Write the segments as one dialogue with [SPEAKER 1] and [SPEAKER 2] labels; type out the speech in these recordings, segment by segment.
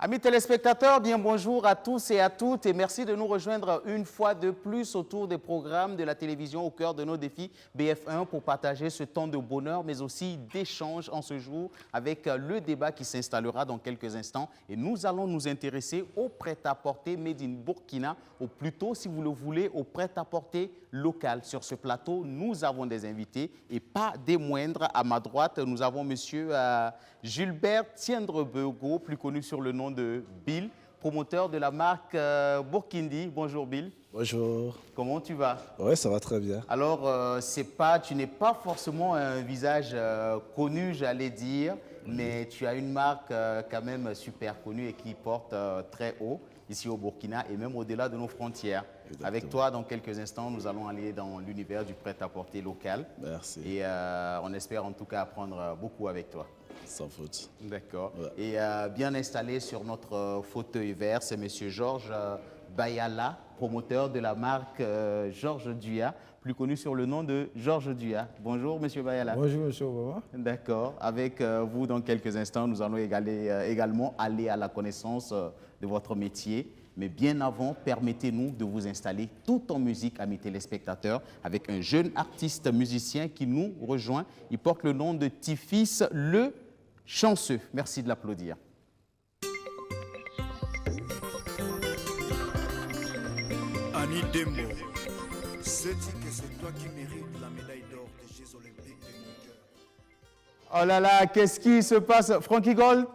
[SPEAKER 1] Amis téléspectateurs, bien bonjour à tous et à toutes et merci de nous rejoindre une fois de plus autour des programmes de la télévision au cœur de nos défis BF1 pour partager ce temps de bonheur mais aussi d'échange en ce jour avec le débat qui s'installera dans quelques instants et nous allons nous intéresser au prêt-à-porter Made in Burkina ou plutôt si vous le voulez au prêt-à-porter local. Sur ce plateau, nous avons des invités et pas des moindres. À ma droite, nous avons monsieur Gilbert Tiendrebego, plus connu sur le nom de Bill, promoteur de la marque Burkindi. Bonjour Bill.
[SPEAKER 2] Bonjour.
[SPEAKER 1] Comment tu vas?
[SPEAKER 2] Ouais, ça va très bien.
[SPEAKER 1] Alors, tu n'es pas forcément un visage connu, j'allais dire, mais tu as une marque quand même super connue et qui porte très haut ici au Burkina et même au-delà de nos frontières. Exactement. Avec toi, dans quelques instants, nous allons aller dans l'univers du prêt-à-porter local.
[SPEAKER 2] Merci.
[SPEAKER 1] Et on espère en tout cas apprendre beaucoup avec toi.
[SPEAKER 2] Sans faute.
[SPEAKER 1] D'accord.
[SPEAKER 2] Ouais.
[SPEAKER 1] Et bien installé sur notre fauteuil vert, c'est M. Georges Bayala, promoteur de la marque Georges Duya, plus connu sur le nom de Georges Duya. Bonjour M. Bayala.
[SPEAKER 3] Bonjour M. Obama.
[SPEAKER 1] D'accord. Avec vous, dans quelques instants, nous allons également aller à la connaissance de votre métier. Mais bien avant, permettez-nous de vous installer tout en musique, amis téléspectateurs, avec un jeune artiste musicien qui nous rejoint. Il porte le nom de Tifis le Chanceux. Merci de l'applaudir.
[SPEAKER 4] Annie Demo, c'est que c'est toi qui mérites la médaille d'or des Jeux Olympiques de mon cœur.
[SPEAKER 1] Oh là là, qu'est-ce qui se passe? Frankie Gold,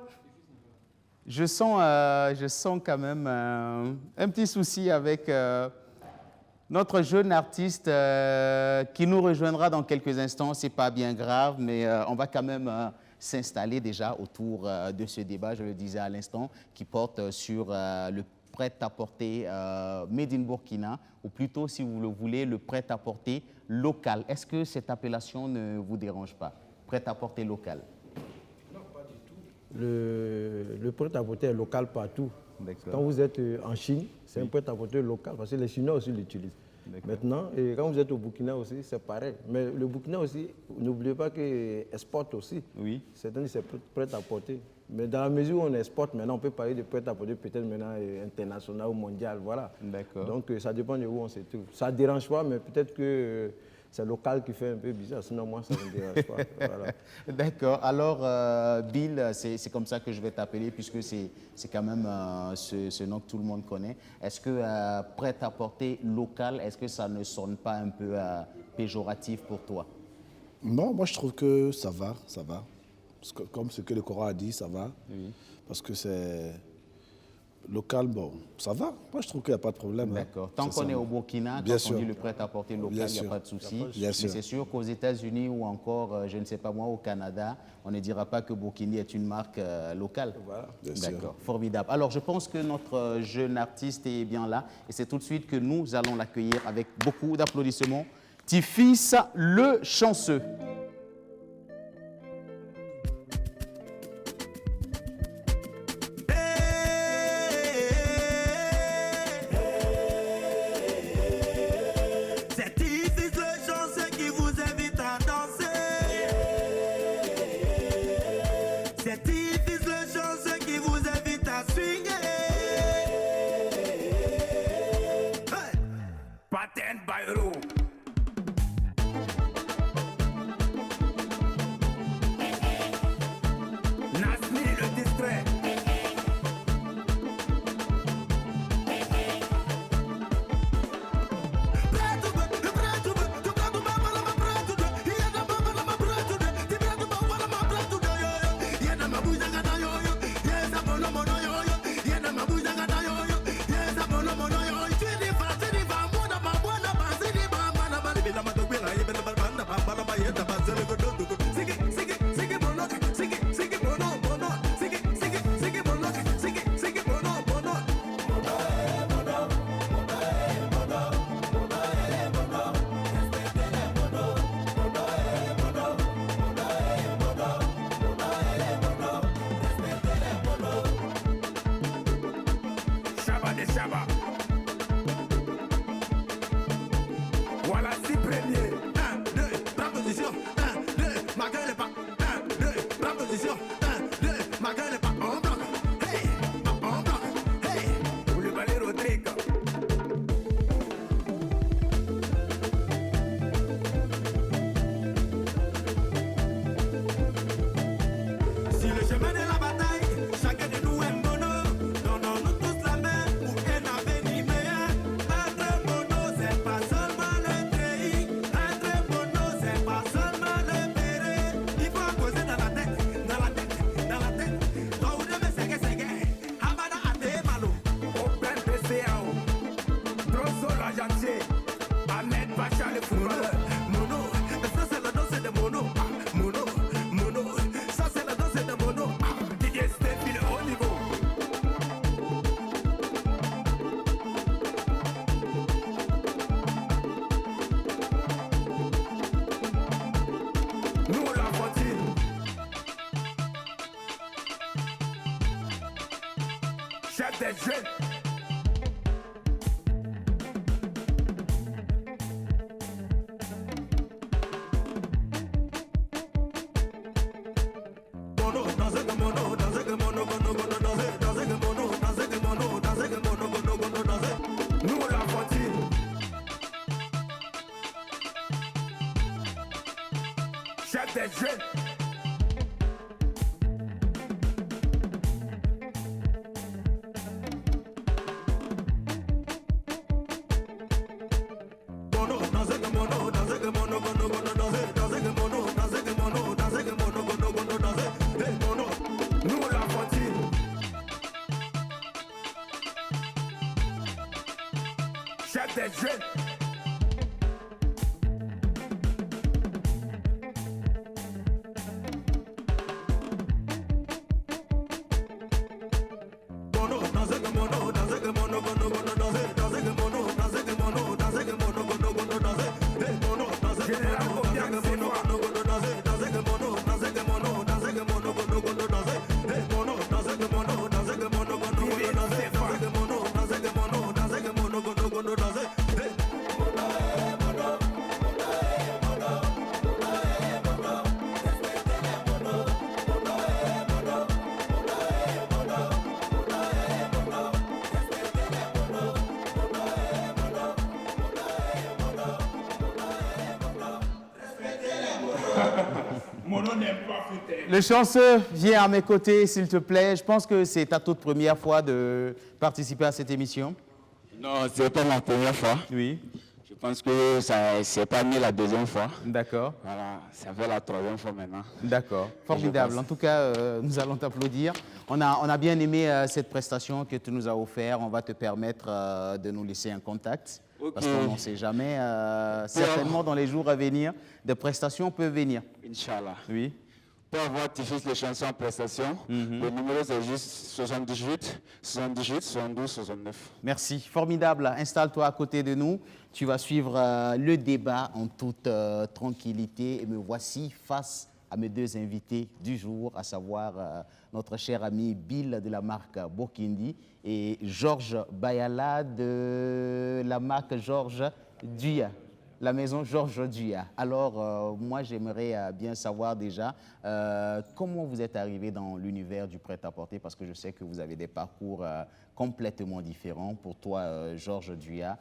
[SPEAKER 1] je sens quand même un petit souci avec notre jeune artiste qui nous rejoindra dans quelques instants. Ce n'est pas bien grave, mais on va quand même s'installer déjà autour de ce débat, je le disais à l'instant, qui porte sur le prêt-à-porter Made in Burkina, ou plutôt, si vous le voulez, le prêt-à-porter local. Est-ce que cette appellation ne vous dérange pas? Prêt-à-porter local?
[SPEAKER 3] Non, pas du tout. Le prêt-à-porter est local partout. Quand vous êtes en Chine, c'est un prêt-à-porter local, parce que les Chinois aussi l'utilisent. Maintenant, et quand vous êtes au Burkina aussi, c'est pareil. Mais le Burkina aussi, n'oubliez pas qu'il exporte aussi.
[SPEAKER 1] Oui.
[SPEAKER 3] C'est-à-dire c'est prêt-à-porter. Mais dans la mesure où on exporte, maintenant, on peut parler de prêt-à-porter peut-être maintenant international ou mondial, voilà.
[SPEAKER 1] D'accord.
[SPEAKER 3] Donc ça dépend de où on se trouve. Ça ne dérange pas, mais peut-être que c'est local qui fait un peu bizarre, sinon moi ça ne me dérange pas. Voilà.
[SPEAKER 1] D'accord. Alors, Bill, c'est comme ça que je vais t'appeler puisque c'est quand même ce nom que tout le monde connaît. Est-ce que prêt-à-porter local, est-ce que ça ne sonne pas un peu péjoratif pour toi?
[SPEAKER 2] Non, moi je trouve que ça va, ça va. Parce que, comme ce que le Coran a dit, ça va. Oui. Parce que c'est local, bon, ça va. Moi je trouve qu'il n'y a pas de problème.
[SPEAKER 1] D'accord.
[SPEAKER 2] Hein.
[SPEAKER 1] Tant qu'on est au Burkina,
[SPEAKER 2] bien
[SPEAKER 1] quand on dit le prêt-à-porter local, il n'y a pas de souci. Mais c'est sûr qu'aux États-Unis ou encore, je ne sais pas moi, au Canada, on ne dira pas que Burkini est une marque locale.
[SPEAKER 3] Voilà.
[SPEAKER 1] D'accord, formidable. Alors je pense que notre jeune artiste est bien là et c'est tout de suite que nous allons l'accueillir avec beaucoup d'applaudissements. Tifis le Chanceux.
[SPEAKER 4] Chef des jeunes. Chef des jeunes. Chef des jeunes.
[SPEAKER 1] Le chanceux, viens à mes côtés, s'il te plaît. Je pense que c'est ta toute première fois de participer à cette émission.
[SPEAKER 5] Non, ce n'est pas ma première fois.
[SPEAKER 1] Oui.
[SPEAKER 5] Je pense que c'est pas ni la deuxième fois.
[SPEAKER 1] D'accord.
[SPEAKER 5] Voilà, ça fait la troisième fois maintenant.
[SPEAKER 1] D'accord. Formidable. En tout cas, nous allons t'applaudir. On a bien aimé cette prestation que tu nous as offerte. On va te permettre de nous laisser un contact.
[SPEAKER 5] Okay.
[SPEAKER 1] Parce qu'on ne sait jamais. Certainement, dans les jours à venir, des prestations peuvent venir.
[SPEAKER 5] Inch'Allah.
[SPEAKER 1] Oui.
[SPEAKER 5] Pour avoir Tifis les chansons en prestation, le numéro c'est juste 78, 78, 72, 69.
[SPEAKER 1] Merci. Formidable. Installe-toi à côté de nous. Tu vas suivre le débat en toute tranquillité. Et me voici face à mes deux invités du jour, à savoir notre cher ami Bill de la marque Bokindi et Georges Bayala de la marque Georges Duya. La maison Georges Duya. Alors, moi, j'aimerais bien savoir déjà comment vous êtes arrivé dans l'univers du prêt-à-porter, parce que je sais que vous avez des parcours complètement différents. Pour toi, Georges Duya,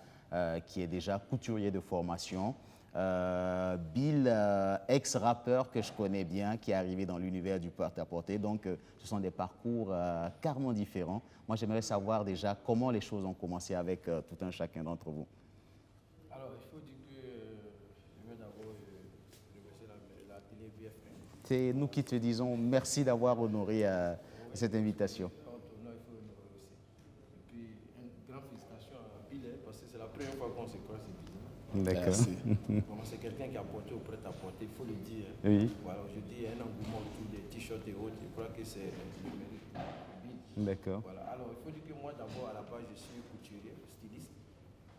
[SPEAKER 1] qui est déjà couturier de formation. Bill, ex-rappeur que je connais bien, qui est arrivé dans l'univers du prêt-à-porter. Donc, ce sont des parcours carrément différents. Moi, j'aimerais savoir déjà comment les choses ont commencé avec tout un chacun d'entre vous. C'est nous qui te disons merci d'avoir honoré cette invitation.
[SPEAKER 3] Et puis, une grande félicitation à Bill, parce que c'est la première fois qu'on se croise.
[SPEAKER 1] D'accord.
[SPEAKER 3] Bon, c'est quelqu'un qui a porté au prêt-à-porter, il faut le dire.
[SPEAKER 1] Oui.
[SPEAKER 3] Voilà, aujourd'hui, il y a un engouement autour des t-shirts et autres. Je crois que c'est le mérite de Bill.
[SPEAKER 1] D'accord.
[SPEAKER 3] Voilà. Alors, il faut dire que moi, d'abord, à la base, je suis couturier, styliste.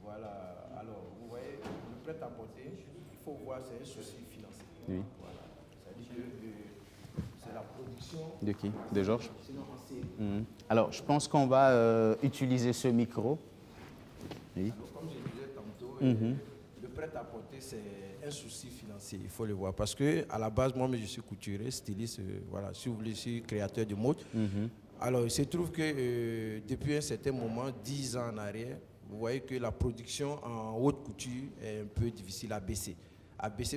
[SPEAKER 3] Voilà. Alors, vous voyez, le prêt-à-porter, il faut voir, c'est un souci financier.
[SPEAKER 1] Oui.
[SPEAKER 3] Voilà. C'est-à-dire que c'est la production.
[SPEAKER 1] De qui? De Georges?
[SPEAKER 3] Sinon, en série.
[SPEAKER 1] Alors, je pense qu'on va utiliser ce micro. Oui.
[SPEAKER 3] Alors, comme je disais tantôt, le prêt-à-porter, c'est un souci financier, il faut le voir. Parce que à la base, moi, je suis couturier, styliste, voilà, si vous voulez, je suis créateur de mode. Alors, il se trouve que depuis un certain moment, 10 ans en arrière, vous voyez que la production en haute couture est un peu difficile à baisser.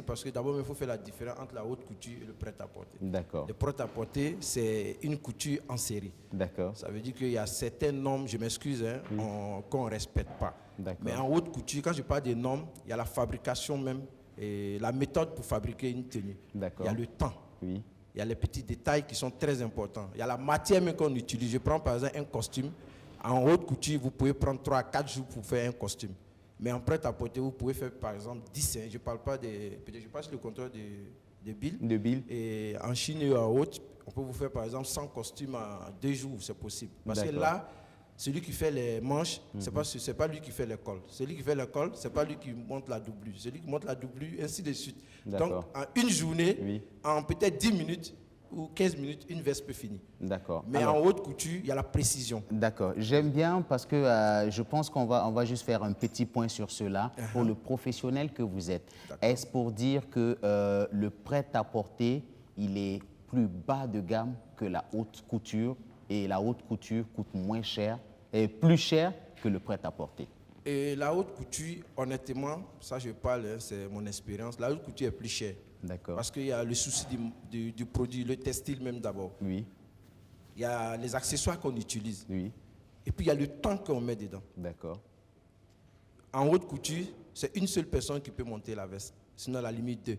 [SPEAKER 3] Parce que d'abord, il faut faire la différence entre la haute couture et le prêt-à-porter.
[SPEAKER 1] D'accord.
[SPEAKER 3] Le prêt-à-porter, c'est une couture en série.
[SPEAKER 1] D'accord.
[SPEAKER 3] Ça veut dire qu'il y a certaines normes, je m'excuse, qu'on ne respecte pas. Mais en haute couture, quand je parle des normes, il y a la fabrication même, et la méthode pour fabriquer une tenue.
[SPEAKER 1] D'accord.
[SPEAKER 3] Il y a le temps.
[SPEAKER 1] Oui.
[SPEAKER 3] Il y a les petits détails qui sont très importants. Il y a la matière même qu'on utilise. Je prends par exemple un costume. En haute couture, vous pouvez prendre 3 à 4 jours pour faire un costume. Mais en prêt-à-porter, vous pouvez faire par exemple 10. Je ne parle pas des... Je passe le contrôle de Bill.
[SPEAKER 1] De Bill.
[SPEAKER 3] Et en Chine et en haute, on peut vous faire par exemple 100 costumes en 2 jours, c'est possible. Parce que là, celui qui fait les manches, c'est pas lui qui fait le col. Celui qui fait le col, c'est pas lui qui monte la doublure. Celui qui monte la doublure, ainsi de suite. Donc, en une journée, en peut-être 10 minutes, ou 15 minutes, une veste peut finir.
[SPEAKER 1] D'accord.
[SPEAKER 3] Mais
[SPEAKER 1] Alors,
[SPEAKER 3] en haute couture, il y a la précision.
[SPEAKER 1] d'accord. J'aime bien parce que je pense qu'on va juste faire un petit point sur cela. Pour le professionnel que vous êtes, est-ce pour dire que le prêt-à-porter, il est plus bas de gamme que la haute couture et la haute couture coûte moins cher et plus cher que le prêt-à-porter?
[SPEAKER 3] Et la haute couture, honnêtement, ça je parle, hein, c'est mon expérience, la haute couture est plus chère.
[SPEAKER 1] D'accord.
[SPEAKER 3] Parce qu'il y a le souci du produit, le textile même d'abord.
[SPEAKER 1] Oui,
[SPEAKER 3] Il y a les accessoires qu'on utilise.
[SPEAKER 1] oui,
[SPEAKER 3] Et puis il y a le temps qu'on met dedans.
[SPEAKER 1] d'accord.
[SPEAKER 3] En haute couture, c'est une seule personne qui peut monter la veste. Sinon, à la limite, 2.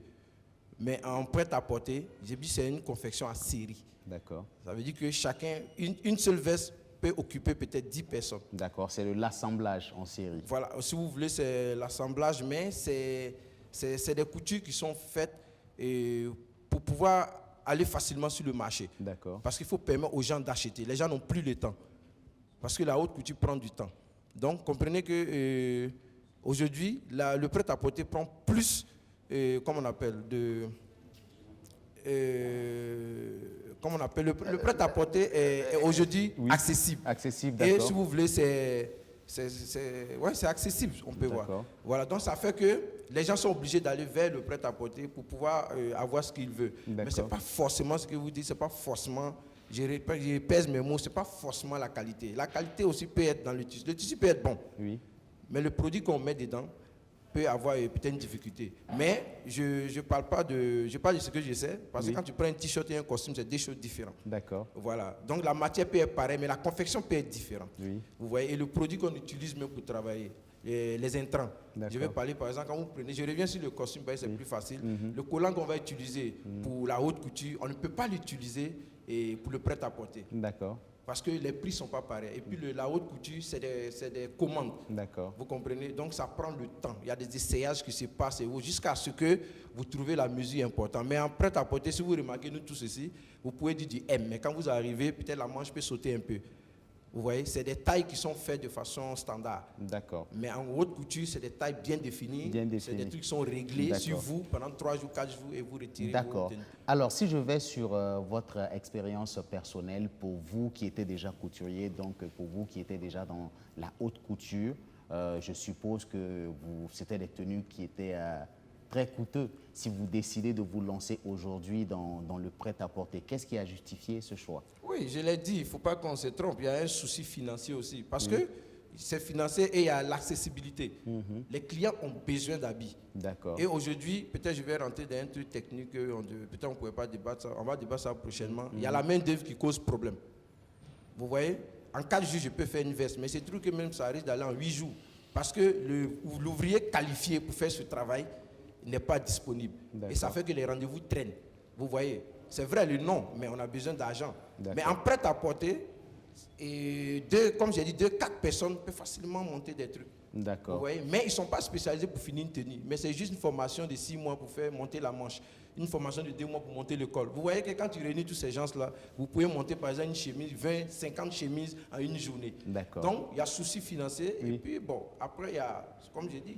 [SPEAKER 3] Mais en prêt-à-porter, j'ai dit c'est une confection à série.
[SPEAKER 1] D'accord.
[SPEAKER 3] Ça veut dire que chacun, une seule veste peut occuper peut-être 10 personnes.
[SPEAKER 1] D'accord, c'est l'assemblage en série.
[SPEAKER 3] Voilà, si vous voulez, c'est l'assemblage, mais c'est des coutures qui sont faites pour pouvoir aller facilement sur le marché.
[SPEAKER 1] D'accord.
[SPEAKER 3] Parce qu'il faut permettre aux gens d'acheter. Les gens n'ont plus le temps. Parce que la haute couture prend du temps. Donc, comprenez que aujourd'hui, le prêt-à-porter prend plus, comment on appelle, le prêt-à-porter est aujourd'hui accessible.
[SPEAKER 1] Accessible,
[SPEAKER 3] Et
[SPEAKER 1] d'accord.
[SPEAKER 3] si vous voulez, c'est accessible, on peut voir.
[SPEAKER 1] D'accord.
[SPEAKER 3] Voilà, donc ça fait que les gens sont obligés d'aller vers le prêt-à-porter pour pouvoir avoir ce qu'ils veulent. Mais ce n'est pas forcément ce que vous dites, ce n'est pas forcément, je pèse mes mots, ce n'est pas forcément la qualité. La qualité aussi peut être dans le tissu. Le tissu peut être bon,
[SPEAKER 1] Oui,
[SPEAKER 3] mais le produit qu'on met dedans peut avoir peut-être une difficulté. Mais je parle de ce que je sais, parce que quand tu prends un t-shirt et un costume, c'est deux choses différentes.
[SPEAKER 1] d'accord.
[SPEAKER 3] Voilà. Donc la matière peut être pareille, mais la confection peut être différente.
[SPEAKER 1] Oui.
[SPEAKER 3] Vous voyez, et le produit qu'on utilise même pour travailler, les intrants.
[SPEAKER 1] D'accord.
[SPEAKER 3] Je vais parler par exemple, quand vous prenez, je reviens sur le costume, parce que c'est plus facile. Le collant qu'on va utiliser pour la haute couture, on ne peut pas l'utiliser pour le prêt-à-porter.
[SPEAKER 1] D'accord.
[SPEAKER 3] Parce que les prix ne sont pas pareils. Et puis la haute couture, c'est des commandes.
[SPEAKER 1] D'accord.
[SPEAKER 3] Vous comprenez? Donc ça prend le temps. Il y a des essayages qui se passent jusqu'à ce que vous trouvez la mesure importante. Mais en prêt-à-porter, si vous remarquez, nous tous ici, vous pouvez dire du M. Mais quand vous arrivez, peut-être la manche peut sauter un peu. Vous voyez, c'est des tailles qui sont faites de façon standard.
[SPEAKER 1] D'accord.
[SPEAKER 3] Mais en haute couture, c'est des tailles bien définies.
[SPEAKER 1] Bien
[SPEAKER 3] C'est
[SPEAKER 1] définies.
[SPEAKER 3] des trucs qui sont réglés
[SPEAKER 1] D'accord.
[SPEAKER 3] sur vous pendant 3 jours, 4 jours et vous retirez.
[SPEAKER 1] D'accord. Alors, si je vais sur votre expérience personnelle, pour vous qui étiez déjà couturier, donc pour vous qui étiez déjà dans la haute couture, je suppose que c'était des tenues qui étaient très coûteux. Si vous décidez de vous lancer aujourd'hui dans le prêt-à-porter, qu'est-ce qui a justifié ce choix?
[SPEAKER 3] Oui, je l'ai dit, il ne faut pas qu'on se trompe. Il y a un souci financier aussi. Parce que c'est financier et il y a l'accessibilité. Les clients ont besoin d'habits.
[SPEAKER 1] D'accord.
[SPEAKER 3] Et aujourd'hui, peut-être je vais rentrer dans un truc technique, peut-être on ne pourrait pas débattre ça, on va débattre ça prochainement. Il y a la main-d'œuvre qui cause problème. Vous voyez, en 4 jours, je peux faire une veste, mais c'est truc que même ça risque d'aller en 8 jours. Parce que l'ouvrier qualifié pour faire ce travail n'est pas disponible. Et ça fait que les rendez-vous traînent. Vous voyez, c'est vrai le nom, mais on a besoin d'argent. Mais en prêt-à-porter, comme j'ai dit, 4 personnes peuvent facilement monter des trucs.
[SPEAKER 1] D'accord.
[SPEAKER 3] Vous voyez, mais ils ne sont pas spécialisés pour finir une tenue. Mais c'est juste une formation de 6 mois pour faire monter la manche. Une formation de 2 mois pour monter le col. Vous voyez que quand tu réunis tous ces gens-là, vous pouvez monter par exemple une chemise, 20, 50 chemises en une journée.
[SPEAKER 1] D'accord.
[SPEAKER 3] Donc, il y a souci financier. Et puis, bon, après, il y a, comme j'ai dit,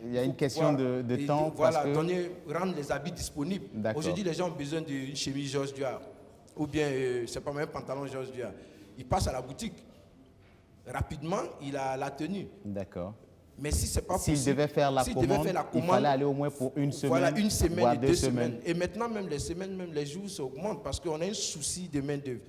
[SPEAKER 1] il y a une question de temps.
[SPEAKER 3] Voilà,
[SPEAKER 1] parce que...
[SPEAKER 3] rendre les habits disponibles.
[SPEAKER 1] D'accord.
[SPEAKER 3] Aujourd'hui, les gens ont besoin d'une chemise Georges Dior. Ou bien, c'est pas même un pantalon Georges Dior. Ils passent à la boutique. Rapidement, il a la tenue.
[SPEAKER 1] D'accord.
[SPEAKER 3] Mais si c'est pas possible,
[SPEAKER 1] s'il devait faire la commande, il fallait aller au moins pour une semaine.
[SPEAKER 3] Voilà, une semaine
[SPEAKER 1] voire
[SPEAKER 3] et
[SPEAKER 1] 2
[SPEAKER 3] 2
[SPEAKER 1] semaines.
[SPEAKER 3] semaines. Et maintenant, même les semaines, même les jours s'augmentent parce qu'on a un souci de main-d'œuvre.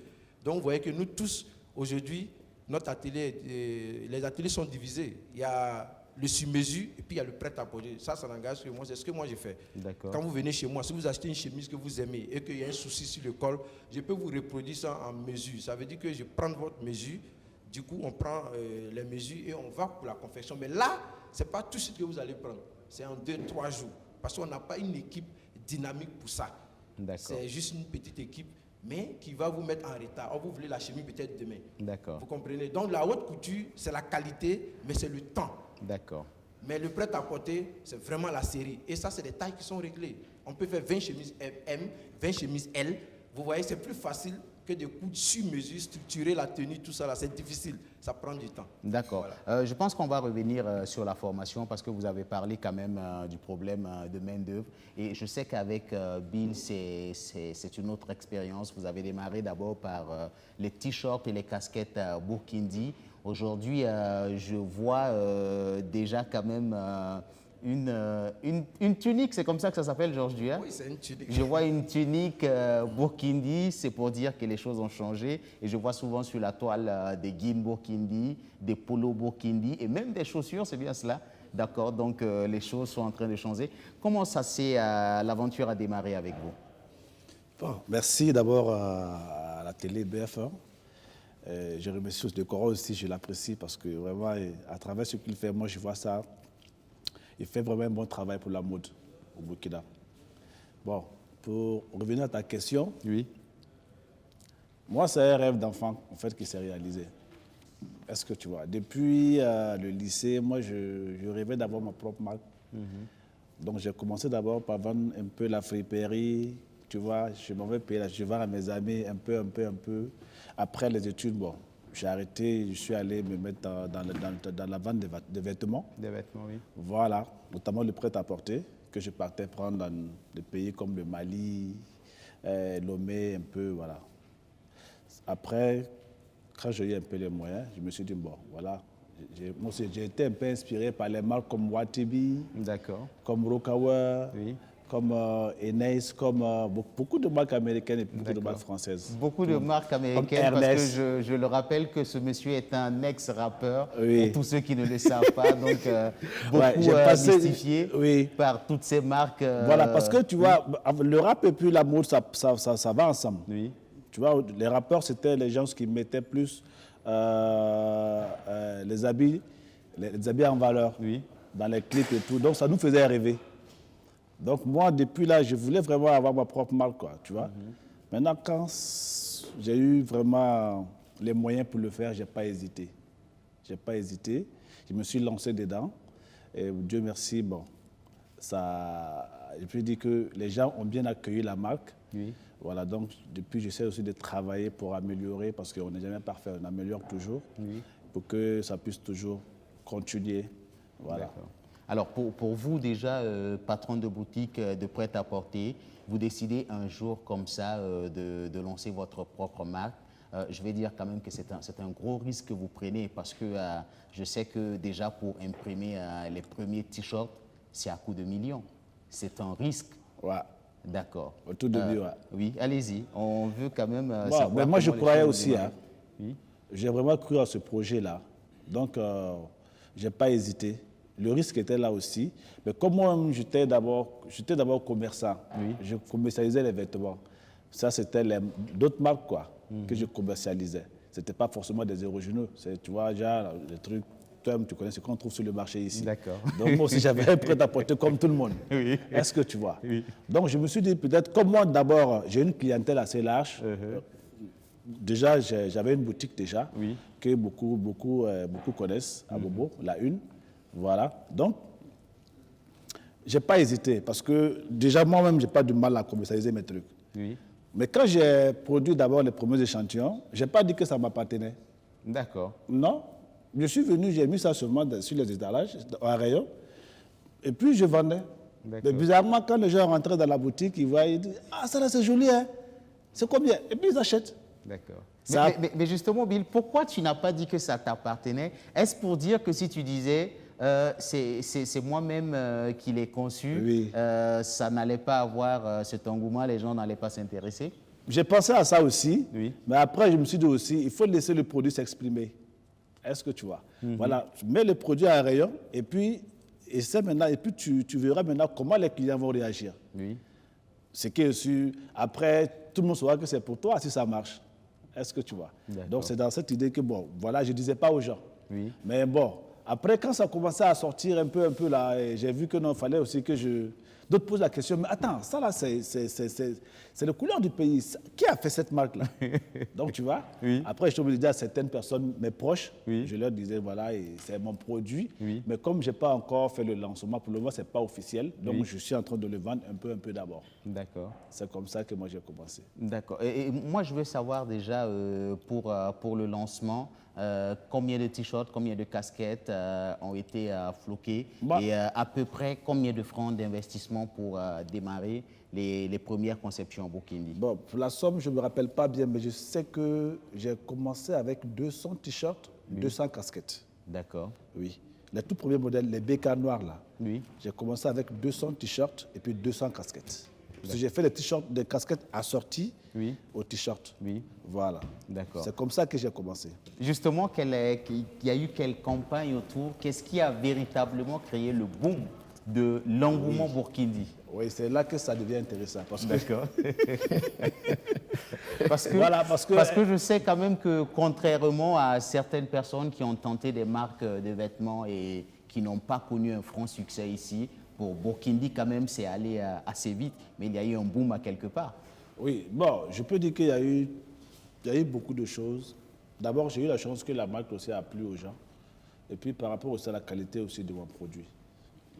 [SPEAKER 3] Donc, vous voyez que nous tous, aujourd'hui, notre atelier, les ateliers sont divisés. Il y a le sur-mesure et puis il y a le prêt-à-porter. Ça n'engage que moi, c'est ce que moi j'ai fait. Quand vous venez chez moi, si vous achetez une chemise que vous aimez et qu'il y a un souci sur le col, je peux vous reproduire ça en mesure. Ça veut dire que je prends votre mesure. Du coup, on prend les mesures et on va pour la confection. Mais là, ce n'est pas tout ce que vous allez prendre. C'est en 2-3 jours. Parce qu'on n'a pas une équipe dynamique pour ça. C'est juste une petite équipe, mais qui va vous mettre en retard. Or, vous voulez la chemise peut-être demain.
[SPEAKER 1] D'accord.
[SPEAKER 3] Vous comprenez? Donc, la haute couture, c'est la qualité, mais c'est le temps.
[SPEAKER 1] D'accord.
[SPEAKER 3] Mais le prêt-à-porter, c'est vraiment la série. Et ça, c'est des tailles qui sont réglées. On peut faire 20 chemises M, 20 chemises L. Vous voyez, c'est plus facile que des coups sur mesure, structurer la tenue, tout ça, là, c'est difficile. Ça prend du temps.
[SPEAKER 1] D'accord.
[SPEAKER 3] Voilà.
[SPEAKER 1] Je pense qu'on va revenir sur la formation parce que vous avez parlé quand même du problème de main-d'œuvre. Et je sais qu'avec Bill, c'est une autre expérience. Vous avez démarré d'abord par les t-shirts et les casquettes Burkindi. Aujourd'hui, je vois déjà quand même une tunique, c'est comme ça que ça s'appelle, Georges Duha?
[SPEAKER 3] Oui, c'est une tunique.
[SPEAKER 1] Je vois une tunique Burkindi, c'est pour dire que les choses ont changé. Et je vois souvent sur la toile des jeans Burkindi, des polos Burkindi et même des chaussures, c'est bien cela. D'accord, donc les choses sont en train de changer. Comment ça s'est, l'aventure a démarré avec vous?
[SPEAKER 2] Bon, merci d'abord à la télé BF1. Je remercie le Coran aussi, je l'apprécie parce que vraiment, à travers ce qu'il fait, moi je vois ça. Il fait vraiment un bon travail pour la mode au Burkina. Bon, pour revenir à ta question,
[SPEAKER 1] Oui.
[SPEAKER 2] moi c'est un rêve d'enfant en fait qui s'est réalisé. Est-ce que tu vois? Depuis le lycée, moi je rêvais d'avoir ma propre marque. Donc j'ai commencé d'abord par vendre un peu la friperie, tu vois, je m'en vais payer, je vends à mes amis un peu. Après les études, bon, j'ai arrêté, je suis allé me mettre dans la vente de vêtements.
[SPEAKER 1] Des vêtements, oui.
[SPEAKER 2] Voilà, notamment le prêt-à-porter que je partais prendre dans des pays comme le Mali, Lomé, un peu, voilà. Après, quand j'ai eu un peu les moyens, je me suis dit, bon, voilà. Moi aussi, j'ai été un peu inspiré par les marques comme Watibi,
[SPEAKER 1] D'accord.
[SPEAKER 2] comme Rokawa,
[SPEAKER 1] Oui.
[SPEAKER 2] comme Enes, comme beaucoup de marques américaines et beaucoup de marques françaises.
[SPEAKER 1] Beaucoup de marques américaines, parce
[SPEAKER 2] Ernest.
[SPEAKER 1] que je le rappelle que ce monsieur est un ex-rappeur,
[SPEAKER 2] Oui.
[SPEAKER 1] pour tous ceux qui ne le savent pas, donc beaucoup
[SPEAKER 2] Ouais, j'ai passé-
[SPEAKER 1] mystifié
[SPEAKER 2] oui.
[SPEAKER 1] par toutes ces marques.
[SPEAKER 2] Voilà, parce que tu vois, le rap et puis la mode, ça va ensemble.
[SPEAKER 1] Oui,
[SPEAKER 2] Tu vois, les rappeurs, c'était les gens qui mettaient plus les habits en valeur
[SPEAKER 1] oui,
[SPEAKER 2] dans les clips et tout. Donc, ça nous faisait rêver. Donc, moi, depuis là, je voulais vraiment avoir ma propre marque, quoi, tu vois. Maintenant, quand j'ai eu vraiment les moyens pour le faire, je n'ai pas hésité. Je n'ai pas hésité. Je me suis lancé dedans. Et Dieu merci, bon, ça, je peux dire que les gens ont bien accueilli la marque.
[SPEAKER 1] oui.
[SPEAKER 2] Voilà, donc depuis, j'essaie aussi de travailler pour améliorer, parce qu'on n'est jamais parfait, on améliore toujours, pour que ça puisse toujours continuer. Voilà.
[SPEAKER 1] D'accord. Alors, pour vous, déjà, patron de boutique de prêt-à-porter, vous décidez un jour comme ça de lancer votre propre marque. Je vais dire quand même que c'est un gros risque que vous prenez parce que je sais que déjà pour imprimer les premiers t-shirts, c'est à coût de millions. C'est un risque.
[SPEAKER 2] Ouais.
[SPEAKER 1] D'accord.
[SPEAKER 2] Au tout début, ouais.
[SPEAKER 1] Oui, allez-y. On veut quand même
[SPEAKER 2] Bon,
[SPEAKER 1] savoir
[SPEAKER 2] mais moi, je
[SPEAKER 1] comment les
[SPEAKER 2] croyais
[SPEAKER 1] choses
[SPEAKER 2] aussi.
[SPEAKER 1] démarrent.
[SPEAKER 2] Hein.
[SPEAKER 1] Oui.
[SPEAKER 2] J'ai vraiment cru à ce projet-là. Donc, je n'ai pas hésité. Le risque était là aussi. Mais comme moi, j'étais d'abord commerçant.
[SPEAKER 1] Oui.
[SPEAKER 2] Je commercialisais les vêtements. Ça, c'était d'autres marques quoi, que je commercialisais. Ce n'était pas forcément des originaux. Tu vois, déjà, les trucs, toi, tu connais ce qu'on trouve sur le marché ici.
[SPEAKER 1] D'accord.
[SPEAKER 2] Donc, moi aussi, j'avais un prêt-à-porter comme tout le monde.
[SPEAKER 1] Oui.
[SPEAKER 2] Est-ce que tu vois?
[SPEAKER 1] Oui.
[SPEAKER 2] Donc, je me suis dit, peut-être, comme moi, d'abord, j'ai une clientèle assez large. Déjà, j'avais une boutique déjà,
[SPEAKER 1] Oui.
[SPEAKER 2] que beaucoup connaissent, à Bobo, la une. Voilà. Donc, je n'ai pas hésité, parce que déjà, moi-même, je n'ai pas du mal à commercialiser mes trucs.
[SPEAKER 1] Oui.
[SPEAKER 2] Mais quand j'ai produit d'abord les premiers échantillons, je n'ai pas dit que ça m'appartenait.
[SPEAKER 1] D'accord.
[SPEAKER 2] Non. Je suis venu, j'ai mis ça seulement sur les étalages, en rayon, et puis je vendais.
[SPEAKER 1] D'accord.
[SPEAKER 2] Mais bizarrement, quand les gens rentraient dans la boutique, ils voient, ils disent, ah, ça là, c'est joli, hein? C'est combien? Et puis ils achètent.
[SPEAKER 1] D'accord.
[SPEAKER 2] Ça-
[SPEAKER 1] Mais justement, Bill, pourquoi tu n'as pas dit que ça t'appartenait? Est-ce pour dire que si tu disais c'est moi-même qui l'ai conçu,
[SPEAKER 2] Oui.
[SPEAKER 1] ça n'allait pas avoir cet engouement, les gens n'allaient pas s'intéresser?
[SPEAKER 2] J'ai pensé à ça aussi,
[SPEAKER 1] Oui.
[SPEAKER 2] mais après, je me suis dit aussi, il faut laisser le produit s'exprimer. Est-ce que tu vois? Voilà, tu mets le produit à un rayon, et puis, tu verras maintenant comment les clients vont réagir.
[SPEAKER 1] Oui.
[SPEAKER 2] Ce qui est sûr, après, tout le monde saura que c'est pour toi si ça marche. Est-ce que tu vois?
[SPEAKER 1] D'accord.
[SPEAKER 2] Donc, c'est dans cette idée que, bon, voilà, je ne disais pas aux gens.
[SPEAKER 1] Oui.
[SPEAKER 2] Mais bon, après, quand ça commençait à sortir un peu là, j'ai vu que non, il fallait aussi que D'autres posent la question, mais attends, ça là, c'est la couleur du pays. Qui a fait cette marque-là? Donc, tu vois, après, je suis obligé de dire à certaines personnes, mes proches, je leur disais, voilà, c'est mon produit. Mais comme je n'ai pas encore fait le lancement, pour le moment, ce n'est pas officiel. Donc, je suis en train de le vendre un peu d'abord. D'accord. C'est comme ça que moi, j'ai commencé.
[SPEAKER 1] D'accord. Et moi, je veux savoir déjà, pour le lancement, combien de t-shirts, combien de casquettes ont été floqués et à peu près combien de francs d'investissement pour démarrer les premières conceptions au Bokindi?
[SPEAKER 2] Bon, pour la somme, je ne me rappelle pas bien, mais je sais que j'ai commencé avec 200 t-shirts, 200 casquettes. D'accord. Oui. Les tout premiers modèles, les BK noirs là, j'ai commencé avec 200 t-shirts et puis 200 casquettes. Parce que j'ai fait les t-shirts, des casquettes assorties au t-shirt. Voilà. D'accord. C'est comme ça que j'ai commencé.
[SPEAKER 1] Justement, il y a eu quelle campagne autour? Qu'est-ce qui a véritablement créé le boom de l'engouement Burkindi?
[SPEAKER 2] Oui, c'est là que ça devient intéressant.
[SPEAKER 1] D'accord. parce que je sais quand même que contrairement à certaines personnes qui ont tenté des marques de vêtements et qui n'ont pas connu un franc succès ici, pour Burkindi, quand même, c'est allé assez vite, mais il y a eu un boom à quelque part.
[SPEAKER 2] Oui, bon, je peux dire qu'il y a eu beaucoup de choses. D'abord, j'ai eu la chance que la marque aussi a plu aux gens. Et puis, par rapport aussi à la qualité aussi de mon produit.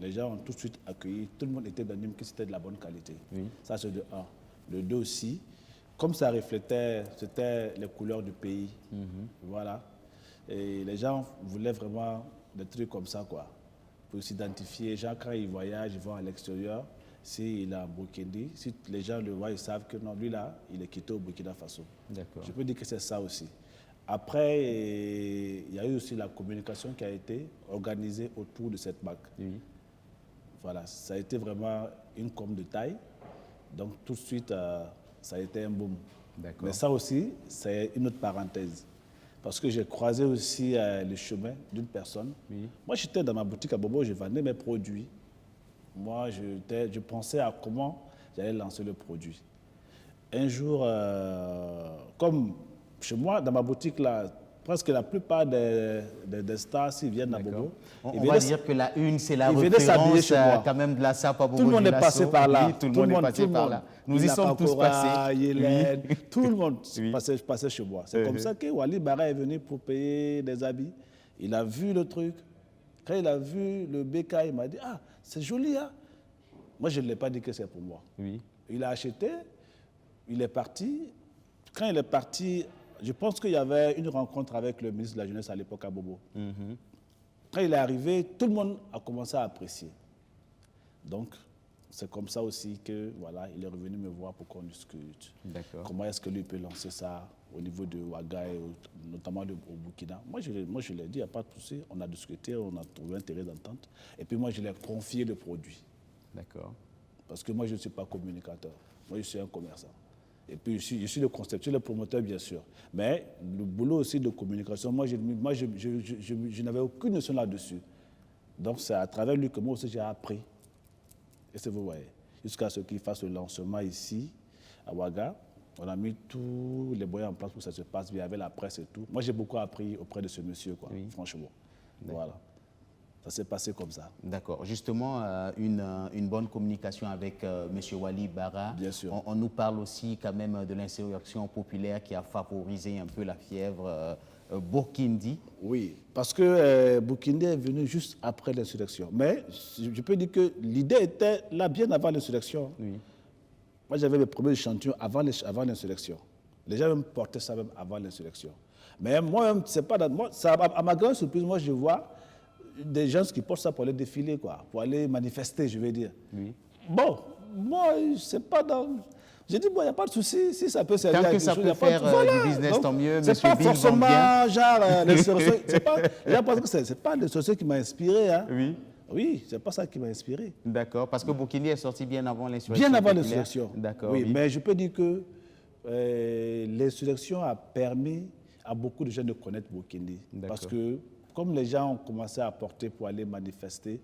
[SPEAKER 2] Les gens ont tout de suite accueilli, tout le monde était unanime que c'était de la bonne qualité. Ça, c'est de 1. De 2 aussi, comme ça reflétait, c'était les couleurs du pays. Voilà. Et les gens voulaient vraiment des trucs comme ça, quoi. Pour s'identifier. Les gens, quand ils voyagent, ils vont à l'extérieur. S'il est en Burkindi, si les gens le voient, ils savent que non, lui là, il est quitté au Burkina Faso. Je peux dire que c'est ça aussi. Après, il y a eu aussi la communication qui a été organisée autour de cette marque. Voilà, ça a été vraiment une com de taille. Donc tout de suite, ça a été un boom. Mais ça aussi, c'est une autre parenthèse. Parce que j'ai croisé aussi le chemin d'une personne. Moi, j'étais dans ma boutique à Bobo, je vendais mes produits. Moi, je pensais à comment j'allais lancer le produit. Un jour, comme chez moi, dans ma boutique, là, presque la plupart des stars, s'ils viennent à Bobo,
[SPEAKER 1] on va dire que la une, c'est la référence quand même de la SAP à Bobo.
[SPEAKER 2] Tout le monde est passé par là.
[SPEAKER 1] Oui, tout le monde est passé par là. Nous y sommes tous passés.
[SPEAKER 2] Yélène, tout le monde passait chez moi. C'est comme ça que Wali Bara est venu pour payer des habits. Il a vu le truc. Quand il a vu le BK, il m'a dit « Ah, c'est joli, hein ?» Moi, je ne l'ai pas dit que c'est pour moi. Il a acheté, il est parti. Quand il est parti, je pense qu'il y avait une rencontre avec le ministre de la Jeunesse à l'époque à Bobo. Quand il est arrivé, tout le monde a commencé à apprécier. Donc, c'est comme ça aussi que, voilà, il est revenu me voir pour qu'on discute. Comment est-ce que lui peut lancer ça au niveau de Ouaga et notamment au Burkina. Moi, je l'ai dit, il n'y a pas de souci. On a discuté, on a trouvé intérêt d'entente. Et puis moi, je lui ai confié le produit. Parce que moi, je ne suis pas communicateur. Moi, je suis un commerçant. Et puis, je suis le concepteur, le promoteur, bien sûr. Mais le boulot aussi de communication, moi, je n'avais aucune notion là-dessus. Donc, c'est à travers lui que moi aussi, j'ai appris. Et c'est vous voyez. Jusqu'à ce qu'il fasse le lancement ici, à Ouaga. On a mis tous les moyens en place pour que ça se passe bien avec la presse et tout. Moi, j'ai beaucoup appris auprès de ce monsieur, quoi, franchement. Voilà. Ça s'est passé comme ça.
[SPEAKER 1] D'accord. Justement, une bonne communication avec M. Wali Bara.
[SPEAKER 2] Bien sûr.
[SPEAKER 1] On nous parle aussi quand même de l'insurrection populaire qui a favorisé un peu la fièvre Burkindi.
[SPEAKER 2] Oui, parce que Burkindi est venu juste après l'insurrection. Mais je peux dire que l'idée était là bien avant l'insurrection. Moi, j'avais mes premiers échantillons avant l'insurrection. Les gens me portaient ça même avant l'insurrection. Mais moi, c'est pas moi, ça, à ma grande surprise, moi, je vois des gens qui portent ça pour aller défiler, quoi, pour aller manifester, je vais dire. Bon, moi, c'est pas dans... J'ai dit, bon, il n'y a pas de souci, si ça peut servir à quelque chose.
[SPEAKER 1] Tant que ça peut faire du business, tant mieux.
[SPEAKER 2] C'est pas forcément, genre, l'insurrection. Les gens pensent que c'est pas l'insurrection qui m'a inspiré, hein. Oui, c'est pas ça qui m'a inspiré.
[SPEAKER 1] D'accord, parce que Burkindi est sorti bien avant l'insurrection.
[SPEAKER 2] Bien avant l'insurrection.
[SPEAKER 1] D'accord.
[SPEAKER 2] Oui, mais je peux dire que l'insurrection a permis à beaucoup de gens de connaître Burkindi. Parce que comme les gens ont commencé à porter pour aller manifester,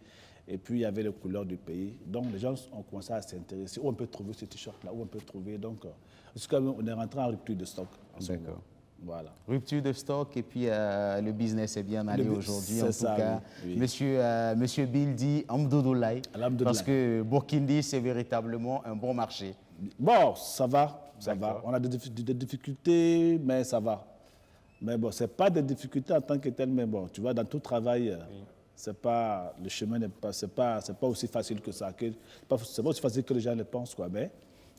[SPEAKER 2] et puis il y avait les couleurs du pays, donc les gens ont commencé à s'intéresser. Où on peut trouver ce t-shirt-là, où on peut trouver. Donc, jusqu'à on est rentré en rupture de stock en ce moment. Voilà.
[SPEAKER 1] Rupture de stock et puis le business est bien allé aujourd'hui. En tout
[SPEAKER 2] ça,
[SPEAKER 1] cas,
[SPEAKER 2] oui.
[SPEAKER 1] Monsieur Bill dit Amdoudoulaye,
[SPEAKER 2] Alhamdoulilah.
[SPEAKER 1] parce que Burkindi, c'est véritablement un bon marché.
[SPEAKER 2] Bon, ça va.
[SPEAKER 1] D'accord.
[SPEAKER 2] On a des difficultés, mais ça va. Mais bon, ce n'est pas des difficultés en tant que telles, mais bon, tu vois, dans tout travail, le chemin n'est pas, c'est pas aussi facile que ça. C'est pas aussi facile que les gens le pensent, quoi. Mais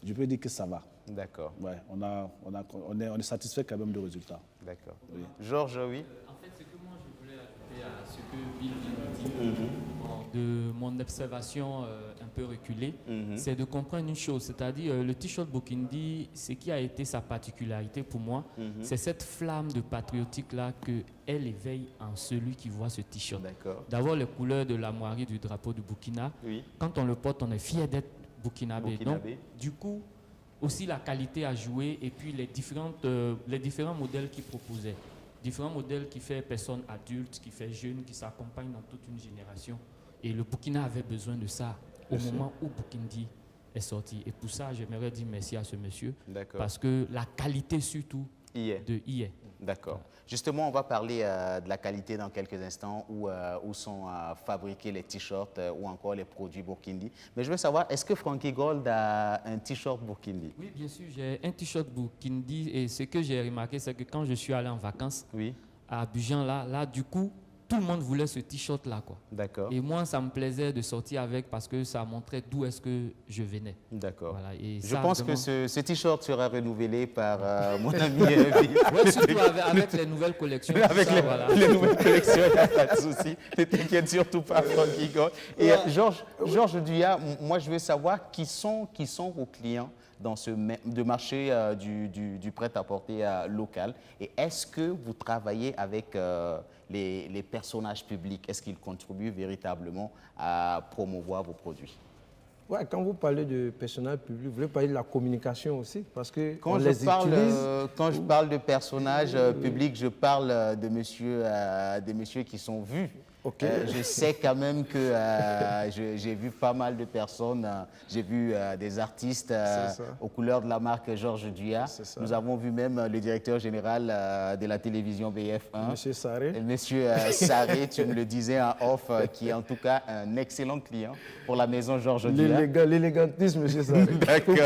[SPEAKER 2] je peux dire que ça va.
[SPEAKER 1] D'accord.
[SPEAKER 2] Ouais, on est satisfait quand même du résultat.
[SPEAKER 1] D'accord. Oui. Georges, oui.
[SPEAKER 6] En fait, ce que moi je voulais ajouter à ce que Bill vient de dire, de mon observation un peu reculée, c'est de comprendre une chose, c'est-à-dire le t-shirt Burkindi, ce qui a été sa particularité pour moi, c'est cette flamme de patriotique-là qu'elle éveille en celui qui voit ce t-shirt.
[SPEAKER 1] D'accord.
[SPEAKER 6] D'avoir les couleurs de l'armoirie du drapeau du Burkina,
[SPEAKER 1] Oui.
[SPEAKER 6] quand on le porte, on est fier d'être burkinabé. Donc,
[SPEAKER 1] Burkinabé.
[SPEAKER 6] du coup, aussi la qualité à jouer et puis les différents modèles qu'il proposait. Différents modèles qui fait personnes adultes, qui fait jeunes, qui s'accompagnent dans toute une génération. Et le Burkina avait besoin de ça au moment où Burkindi est sorti. Et pour ça, j'aimerais dire merci à ce monsieur.
[SPEAKER 1] D'accord.
[SPEAKER 6] Parce que la qualité surtout de IE.
[SPEAKER 1] D'accord. Justement, on va parler de la qualité dans quelques instants, où sont fabriqués les t-shirts ou encore les produits Burkindi. Mais je veux savoir, est-ce que Frankie Gold a un t-shirt Burkindi?
[SPEAKER 6] Oui, bien sûr, j'ai un t-shirt Burkindi et ce que j'ai remarqué, c'est que quand je suis allé en vacances à Abidjan, là, du coup, tout le monde voulait ce t-shirt-là, quoi.
[SPEAKER 1] D'accord.
[SPEAKER 6] Et moi, ça me plaisait de sortir avec parce que ça montrait d'où est-ce que je venais.
[SPEAKER 1] D'accord.
[SPEAKER 6] Voilà, et
[SPEAKER 1] Je
[SPEAKER 6] ça,
[SPEAKER 1] pense
[SPEAKER 6] vraiment...
[SPEAKER 1] que ce t-shirt sera renouvelé par mon ami Bill.
[SPEAKER 6] Ouais, surtout avec les nouvelles collections.
[SPEAKER 1] Avec
[SPEAKER 6] tout ça,
[SPEAKER 1] les,
[SPEAKER 6] voilà.
[SPEAKER 1] les nouvelles collections, il n'y a pas de souci. Ne t'inquiète surtout pas, Frankie Gold. Et Georges Duya, moi, je veux savoir qui sont vos clients dans ce marché du prêt-à-porter local. Et est-ce que vous travaillez avec les personnages publics? Est-ce qu'ils contribuent véritablement à promouvoir vos produits?
[SPEAKER 3] Ouais, quand vous parlez de personnel public, vous voulez parler de la communication aussi, parce que
[SPEAKER 1] Quand je parle de personnages publics, je parle de messieurs qui sont vus.
[SPEAKER 3] Okay.
[SPEAKER 1] Je sais quand même que j'ai vu pas mal de personnes, j'ai vu des artistes aux couleurs de la marque Georges Duya. Nous avons vu même le directeur général de la télévision BF1.
[SPEAKER 3] Monsieur Sarré.
[SPEAKER 1] Monsieur Sarré, tu me le disais en off, qui est en tout cas un excellent client pour la maison Georges Duya.
[SPEAKER 3] L'élégantisme, monsieur Sarré.
[SPEAKER 1] D'accord.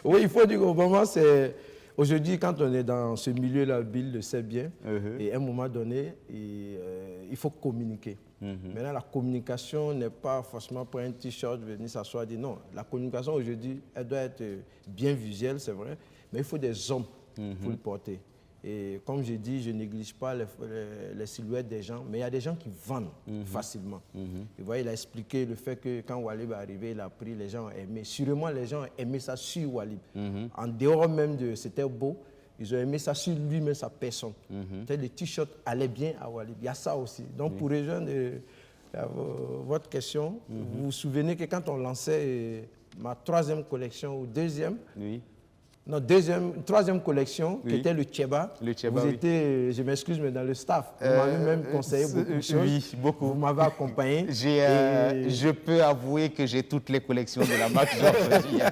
[SPEAKER 3] Oui, il faut dire qu'au moment, c'est... Aujourd'hui, quand on est dans ce milieu-là, Bill le sait bien, et à un moment donné, il faut communiquer. Maintenant, la communication n'est pas forcément pour un t-shirt, venir s'asseoir et dire non. La communication aujourd'hui, elle doit être bien visuelle, c'est vrai, mais il faut des hommes pour le porter. Et comme j'ai dit, je ne néglige pas les silhouettes des gens, mais il y a des gens qui vendent facilement. Vous voyez, il a expliqué le fait que quand Walib est arrivé, il a pris, les gens ont aimé. Sûrement, les gens ont aimé ça sur Walib. En dehors même de c'était beau, ils ont aimé ça sur lui-même, sa personne. Le t-shirt allait bien à Walib. Il y a ça aussi. Donc, pour rejoindre votre question, vous vous souvenez que quand on lançait ma troisième collection, ou deuxième, notre troisième collection, qui était le Tcheba. Vous étiez, je m'excuse, mais dans le staff, vous m'avez même conseillé beaucoup de choses.
[SPEAKER 1] Oui, beaucoup.
[SPEAKER 3] Vous m'avez accompagné.
[SPEAKER 1] Je peux avouer que j'ai toutes les collections de la marque Georges Duya.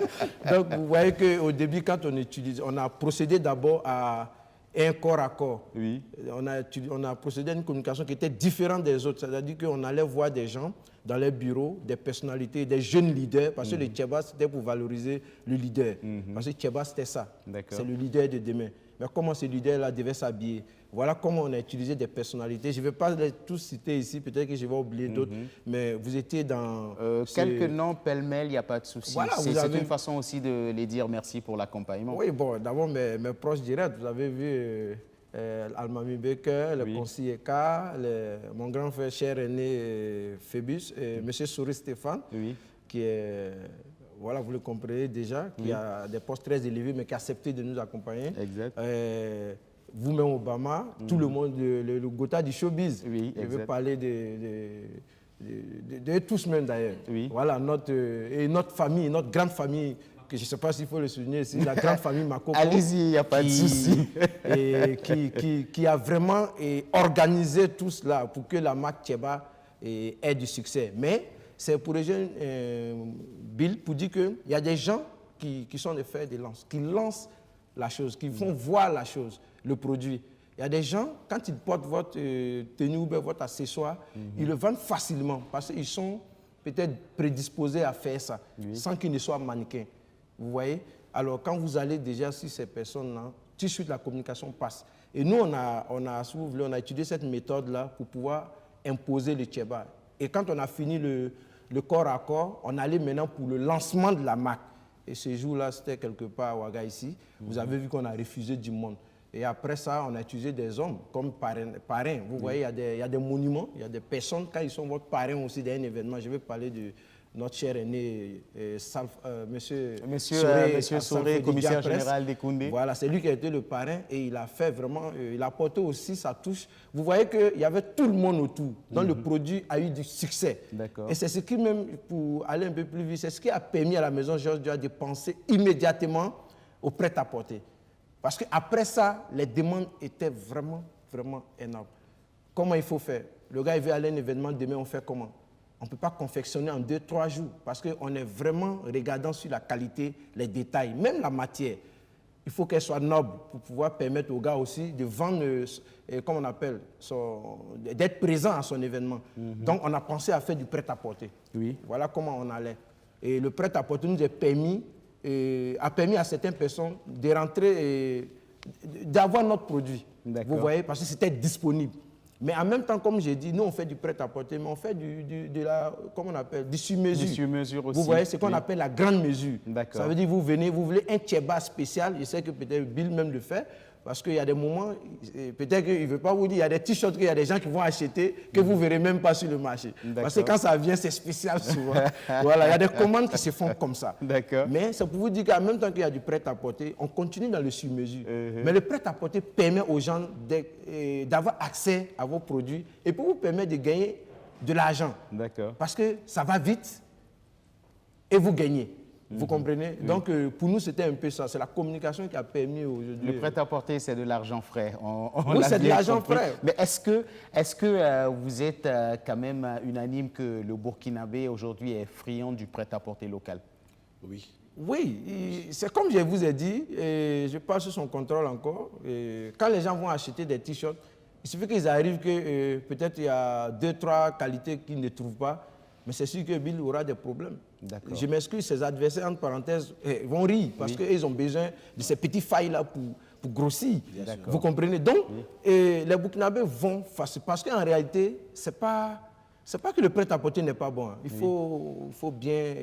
[SPEAKER 3] Donc, vous voyez qu'au début, quand on a procédé d'abord à un corps à corps.
[SPEAKER 1] Oui.
[SPEAKER 3] On a procédé à une communication qui était différente des autres. C'est-à-dire qu'on allait voir des gens dans les bureaux, des personnalités, des jeunes leaders, parce que le Tcheba, c'était pour valoriser le leader. Parce que Tcheba, c'était ça. C'est le leader de demain. Mais comment ce leader-là devait s'habiller? Voilà comment on a utilisé des personnalités. Je ne vais pas les tous citer ici, peut-être que je vais oublier d'autres, mais vous étiez dans...
[SPEAKER 1] Quelques noms pêle-mêle, il n'y a pas de souci.
[SPEAKER 3] Voilà,
[SPEAKER 1] c'est une façon aussi de les dire merci pour l'accompagnement.
[SPEAKER 3] Oui, bon, d'abord mes proches directs, vous avez vu Almami Baker, le conseiller K, mon grand frère cher aîné Phébus, et M. Souris Stéphane, qui est... Voilà, vous le comprenez déjà, qui a des postes très élevés, mais qui a accepté de nous accompagner.
[SPEAKER 1] Exact.
[SPEAKER 3] Vous-même, Obama, tout le monde, le Gotha du showbiz.
[SPEAKER 1] Oui,
[SPEAKER 3] je veux parler de tous même d'ailleurs. Voilà, notre famille, notre grande famille, que je ne sais pas s'il faut le souligner, c'est la grande famille Makoko.
[SPEAKER 1] Allez-y, il n'y a pas de souci.
[SPEAKER 3] Qui a vraiment organisé tout cela pour que la marque Tcheba ait du succès. Mais c'est pour rejoindre Bill pour dire qu'il y a des gens qui sont des fers de lance, qui lancent la chose, qui font voir la chose, le produit. Il y a des gens, quand ils portent votre tenue ou bien votre accessoire, ils le vendent facilement parce qu'ils sont peut-être prédisposés à faire ça, sans qu'ils ne soient mannequins. Vous voyez? Alors, quand vous allez déjà sur ces personnes-là, tout de suite, la communication passe. Et nous, on a étudié cette méthode-là pour pouvoir imposer le tchèba. Et quand on a fini le corps à corps, on allait maintenant pour le lancement de la marque. Et ce jour-là, c'était quelque part à Ouaga ici. Vous avez vu qu'on a refusé du monde. Et après ça, on a utilisé des hommes comme parrains. Vous voyez, il y a des monuments, il y a des personnes, quand ils sont votre parrain aussi d'un événement, je vais parler de notre cher aîné, Monsieur
[SPEAKER 1] Soré, commissaire général des Koundé.
[SPEAKER 3] Voilà, c'est lui qui a été le parrain et il a fait vraiment, il a apporté aussi sa touche. Vous voyez qu'il y avait tout le monde autour, donc le produit a eu du succès. Et c'est ce qui, même pour aller un peu plus vite, c'est ce qui a permis à la maison Georges Dieu de penser immédiatement au prêt-à-porter. Parce qu'après ça, les demandes étaient vraiment, vraiment énormes. Comment il faut faire? Le gars, il veut aller à un événement, demain, on fait comment? On ne peut pas confectionner en 2-3 jours parce qu'on est vraiment regardant sur la qualité, les détails, même la matière. Il faut qu'elle soit noble pour pouvoir permettre au gars aussi de vendre, comment on appelle, d'être présent à son événement. Donc, on a pensé à faire du prêt-à-porter. Voilà comment on allait. Et le prêt-à-porter nous a permis à certaines personnes de rentrer et d'avoir notre produit. Vous voyez, parce que c'était disponible. Mais en même temps, comme j'ai dit, nous on fait du prêt-à-porter, mais on fait comment on appelle, du sur-mesure. Du sur-mesure aussi. Vous voyez, c'est ce qu'on appelle la grande mesure. Ça veut dire vous venez, vous voulez un tchèba spécial, je sais que peut-être Bill même le fait, parce qu'il y a des moments, peut-être qu'il ne veut pas vous dire, il y a des t-shirts qu'il y a des gens qui vont acheter que vous ne verrez même pas sur le marché. Parce que quand ça vient, c'est spécial souvent. Voilà, il y a des commandes qui se font comme ça. Mais c'est pour vous dire qu'en même temps qu'il y a du prêt-à-porter, on continue dans le sur-mesure. Mais le prêt-à-porter permet aux gens d'avoir accès à vos produits et pour vous permettre de gagner de l'argent. Parce que ça va vite et vous gagnez. Vous comprenez? Donc, pour nous, c'était un peu ça. C'est la communication qui a permis aujourd'hui...
[SPEAKER 1] Le prêt-à-porter, c'est de l'argent frais.
[SPEAKER 3] Oui, c'est de l'argent frais.
[SPEAKER 1] Mais est-ce que vous êtes quand même unanime que le Burkinabé, aujourd'hui, est friand du prêt-à-porter local?
[SPEAKER 2] Oui.
[SPEAKER 3] Oui, c'est comme je vous ai dit, et je passe sur son contrôle encore. Quand les gens vont acheter des t-shirts, il suffit qu'ils arrivent que peut-être il y a 2-3 qualités qu'ils ne trouvent pas. Mais c'est sûr que Bill aura des problèmes. Je m'excuse, ses adversaires, entre parenthèses, vont rire parce qu'ils ont besoin de ces petits failles-là pour grossir. Vous comprenez? Donc, les Burkinabés vont parce qu'en réalité, c'est pas que le prêt-à-porter n'est pas bon. Il faut bien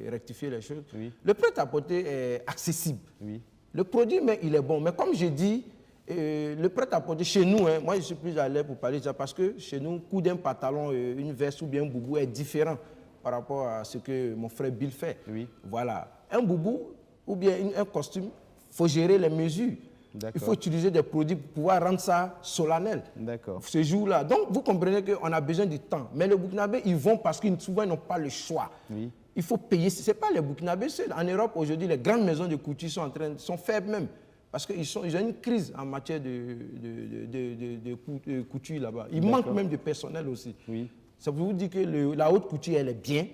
[SPEAKER 3] rectifier les choses. Le prêt-à-porter est accessible. Le produit, mais il est bon. Mais comme j'ai dit, le prêt-à-porter chez nous, moi je suis plus à l'aise pour parler de ça parce que chez nous, coup d'un pantalon, une veste ou bien un boubou est différent par rapport à ce que mon frère Bill fait. Voilà. Un boubou ou bien un costume, il faut gérer les mesures. Il faut utiliser des produits pour pouvoir rendre ça solennel. Ce jour-là. Donc vous comprenez qu'on a besoin du temps. Mais les Burkinabés, ils vont parce qu'ils souvent n'ont pas le choix. Il faut payer. Ce n'est pas les Burkinabés seuls. En Europe, aujourd'hui, les grandes maisons de couture sont faibles même. Parce qu'ils ont une crise en matière de couture là-bas. Il manque même de personnel aussi. Ça vous dit que la haute couture, elle est bien.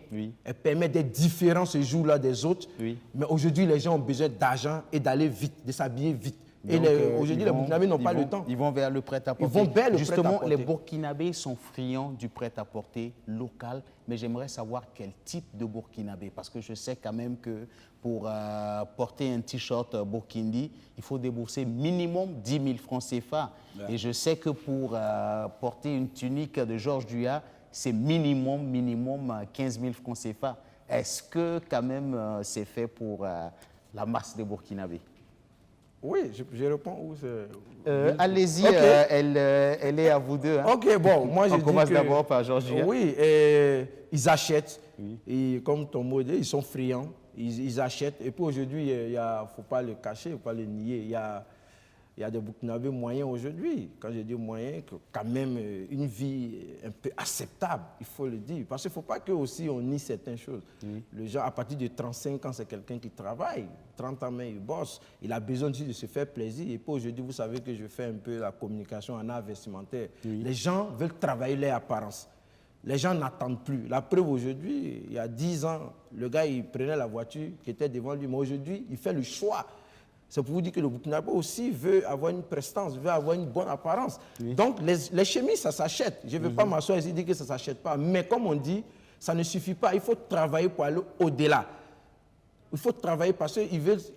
[SPEAKER 3] Elle permet d'être différente ce jour-là des autres. Mais aujourd'hui, les gens ont besoin d'argent et d'aller vite, de s'habiller vite. Et aujourd'hui, les Burkinabés n'ont pas le temps.
[SPEAKER 1] Ils vont vers le prêt-à-porter. Justement, les Burkinabés sont friands du prêt-à-porter local. Mais j'aimerais savoir quel type de Burkinabé. Parce que je sais quand même que pour porter un t-shirt Burkindi, il faut débourser minimum 10 000 francs CFA. Et je sais que pour porter une tunique de Georges Duhat, c'est minimum 15 000 francs CFA. Est-ce que quand même c'est fait pour la masse des Burkinabés?
[SPEAKER 3] Oui, je réponds où c'est...
[SPEAKER 1] Allez-y, elle est à vous deux.
[SPEAKER 3] Ok, bon, moi je dis
[SPEAKER 1] On commence d'abord par Georges Duhat.
[SPEAKER 3] Oui, ils achètent. Et comme ton mot dit, ils sont friands. Ils achètent. Et puis aujourd'hui, il ne faut pas le cacher, il ne faut pas le nier. Il y a des Burkinabés moyens aujourd'hui. Quand je dis moyens, quand même une vie un peu acceptable, il faut le dire. Parce qu'il ne faut pas que aussi on nie certaines choses. Le genre, à partir de 35 ans, c'est quelqu'un qui travaille. 30 ans, mais il bosse. Il a besoin aussi de se faire plaisir. Et puis aujourd'hui, vous savez que je fais un peu la communication en art vestimentaire. Les gens veulent travailler leur apparence. Les gens n'attendent plus. La preuve aujourd'hui, il y a 10 ans, le gars, il prenait la voiture qui était devant lui. Mais aujourd'hui, il fait le choix C'est pour vous dire que le Burkinabé aussi veut avoir une prestance, veut avoir une bonne apparence. Donc, les chemises, ça s'achète. Je ne veux pas m'asseoir ici et dire que ça ne s'achète pas. Mais comme on dit, ça ne suffit pas. Il faut travailler pour aller au-delà. Il faut travailler parce que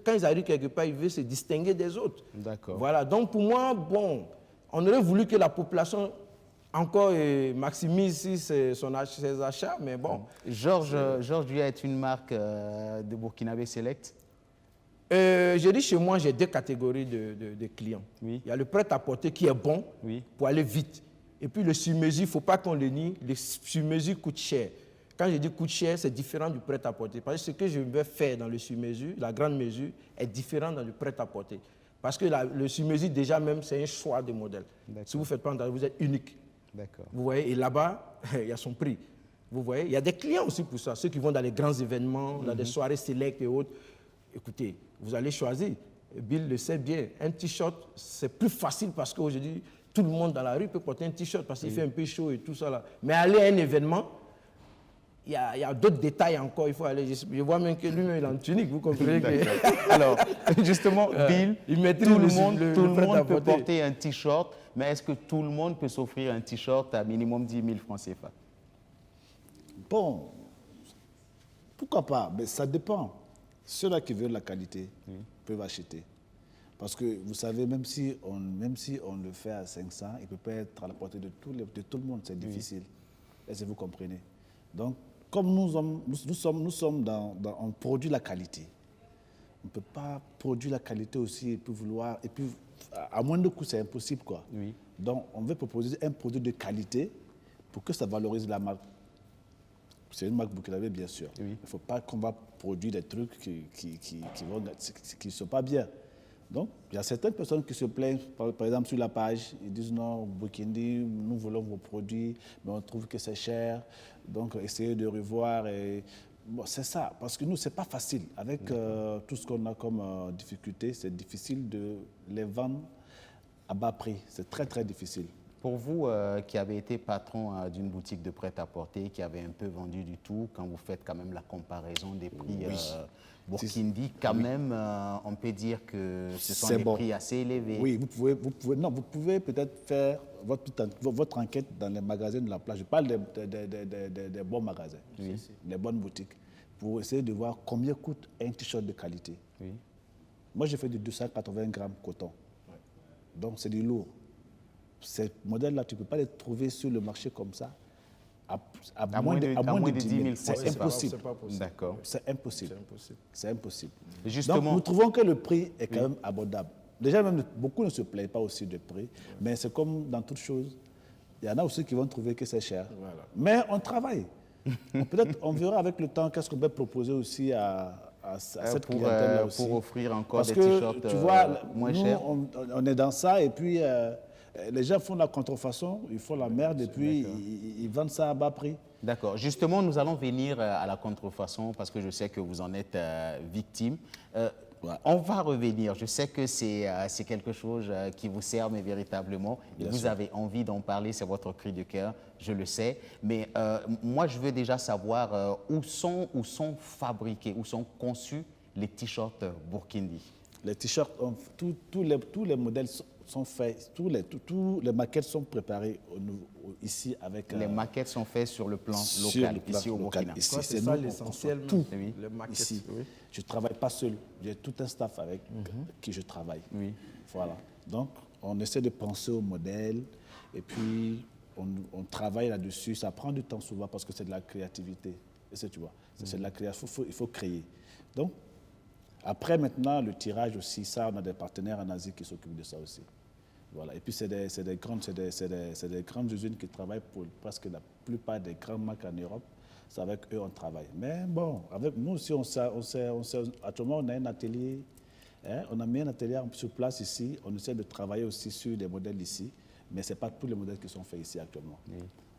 [SPEAKER 3] quand ils arrivent quelque part, ils veulent se distinguer des autres.
[SPEAKER 1] D'accord.
[SPEAKER 3] Voilà. Donc, pour moi, bon, on aurait voulu que la population encore maximise ses achats, mais bon.
[SPEAKER 1] Georges Duya est une marque de Burkinabé Select.
[SPEAKER 3] Je dis chez moi, j'ai deux catégories de clients.
[SPEAKER 1] Oui.
[SPEAKER 3] Il y a le prêt-à-porter qui est bon pour aller vite. Et puis le sur-mesure, il ne faut pas qu'on le nie, le sur-mesure coûte cher. Quand je dis coûte cher, c'est différent du prêt-à-porter. Parce que ce que je vais faire dans le sur-mesure, la grande mesure, est différent dans le prêt-à-porter. Parce que le sur-mesure, déjà même, c'est un choix de modèle. Si vous ne faites pas, vous êtes unique. Vous voyez, et là-bas, il y a son prix. Vous voyez, il y a des clients aussi pour ça. Ceux qui vont dans les grands événements, dans des soirées sélectes et autres. Écoutez, vous allez choisir. Bill le sait bien. Un t-shirt, c'est plus facile parce qu'aujourd'hui, tout le monde dans la rue peut porter un t-shirt parce qu'il fait un peu chaud et tout ça là. Mais aller à un événement, il y a d'autres détails encore. Il faut aller. Je vois même que lui-même il est en tunique. Vous comprenez que...
[SPEAKER 1] Alors, justement, Bill, tout le monde peut porter un t-shirt, mais est-ce que tout le monde peut s'offrir un t-shirt à minimum 10 000 francs CFA?
[SPEAKER 2] Bon, pourquoi pas? Mais ça dépend. Ceux-là qui veulent la qualité peuvent acheter. Parce que vous savez, même si on le fait à 500, il ne peut pas être à la portée de tout le monde. C'est difficile. Est-ce que vous comprenez? Donc, comme on produit la qualité, on ne peut pas produire la qualité aussi et puis vouloir. Et puis, à moins de coût, c'est impossible, quoi. Donc, on veut proposer un produit de qualité pour que ça valorise la marque. C'est une marque Burkinabé, bien sûr. Il ne faut pas qu'on va produire des trucs qui ne sont pas bien. Donc, il y a certaines personnes qui se plaignent, par exemple, sur la page, ils disent non, Burkindi, nous voulons vos produits, mais on trouve que c'est cher, donc essayez de revoir. Bon, c'est ça, parce que nous, ce n'est pas facile. Avec tout ce qu'on a comme difficulté, c'est difficile de les vendre à bas prix. C'est très, très difficile.
[SPEAKER 1] Pour vous, qui avez été patron d'une boutique de prêt-à-porter, qui avait un peu vendu du tout, quand vous faites quand même la comparaison des prix Burkindi, quand même, on peut dire que ce sont des prix assez élevés.
[SPEAKER 2] Oui, vous pouvez peut-être faire votre enquête dans les magasins de la place. Je parle des bons magasins, les bonnes boutiques, pour essayer de voir combien coûte un t-shirt de qualité. Moi, j'ai fait du 280 grammes coton. Donc, c'est du lourd. Ces modèles-là, tu ne peux pas les trouver sur le marché comme ça, à moins de 10 000 francs. C'est impossible.
[SPEAKER 1] D'accord.
[SPEAKER 2] C'est impossible. C'est impossible.
[SPEAKER 1] Justement,
[SPEAKER 2] donc, nous trouvons que le prix est quand même abordable. Déjà, même, beaucoup ne se plaignent pas aussi du prix, mais c'est comme dans toute chose. Il y en a aussi qui vont trouver que c'est cher. Voilà. Mais on travaille. Peut-être on verra avec le temps qu'est-ce qu'on peut proposer aussi à cette clientèle-là aussi.
[SPEAKER 1] Pour offrir encore des t-shirts moins chers.
[SPEAKER 2] On est dans ça et puis les gens font la contrefaçon, ils font la merde et puis ils vendent ça à bas prix.
[SPEAKER 1] D'accord. Justement, nous allons venir à la contrefaçon parce que je sais que vous en êtes victime. On va revenir. Je sais que c'est quelque chose qui vous sert, mais véritablement, et vous avez envie d'en parler, c'est votre cri de cœur, je le sais. Mais moi, je veux déjà savoir où sont fabriqués, où sont conçus les t-shirts Burkindi.
[SPEAKER 2] Les t-shirts, tous les modèles sont faits, tous les maquettes sont préparées ici avec...
[SPEAKER 1] Les maquettes sont faites sur le plan local, ici au Burkina.
[SPEAKER 3] C'est ça l'essentiel,
[SPEAKER 2] tout
[SPEAKER 3] les maquettes.
[SPEAKER 2] Ici. Je ne travaille pas seul, j'ai tout un staff avec qui je travaille. Voilà. Donc, on essaie de penser au modèle et puis on travaille là-dessus. Ça prend du temps souvent parce que c'est de la créativité. Et tu vois, c'est de la création, il faut créer. Donc, après, maintenant, le tirage aussi, ça, on a des partenaires en Asie qui s'occupent de ça aussi. Voilà. Et puis, c'est des grandes usines qui travaillent pour presque la plupart des grandes marques en Europe. C'est avec eux qu'on travaille. Mais bon, avec nous aussi, actuellement, on a un atelier. On a mis un atelier sur place ici. On essaie de travailler aussi sur des modèles ici. Mais ce n'est pas tous les modèles qui sont faits ici actuellement.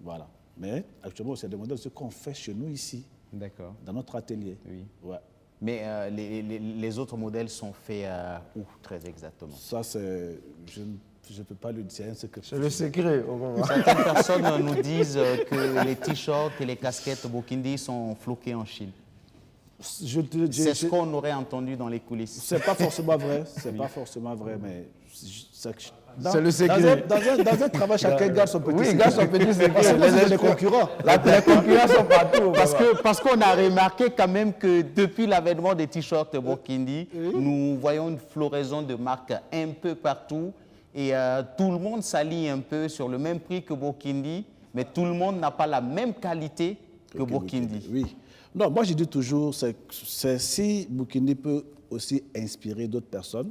[SPEAKER 2] Voilà. Mais actuellement, c'est des modèles qu'on fait chez nous ici.
[SPEAKER 1] D'accord.
[SPEAKER 2] Dans notre atelier. Ouais.
[SPEAKER 1] Mais les autres modèles sont faits où, très exactement?
[SPEAKER 2] Ça, c'est... Je ne peux pas le dire,
[SPEAKER 3] c'est le secret.
[SPEAKER 1] Certaines personnes nous disent que les t-shirts et les casquettes Burkindi sont floqués en Chine. C'est ce qu'on aurait entendu dans les coulisses.
[SPEAKER 2] C'est pas forcément vrai, c'est pas forcément vrai, mais
[SPEAKER 3] C'est le secret.
[SPEAKER 2] Dans un travail, chacun garde son petit secret.
[SPEAKER 3] Oui, garde son petit secret.
[SPEAKER 2] Les concurrents.
[SPEAKER 3] Les concurrents sont partout.
[SPEAKER 1] Parce qu'on a remarqué quand même que depuis l'avènement des t-shirts Burkindi, nous voyons une floraison de marques un peu partout et tout le monde s'allie un peu sur le même prix que Burkindi, mais tout le monde n'a pas la même qualité que Burkindi.
[SPEAKER 2] Oui. Non, moi je dis toujours, si Burkindi peut aussi inspirer d'autres personnes,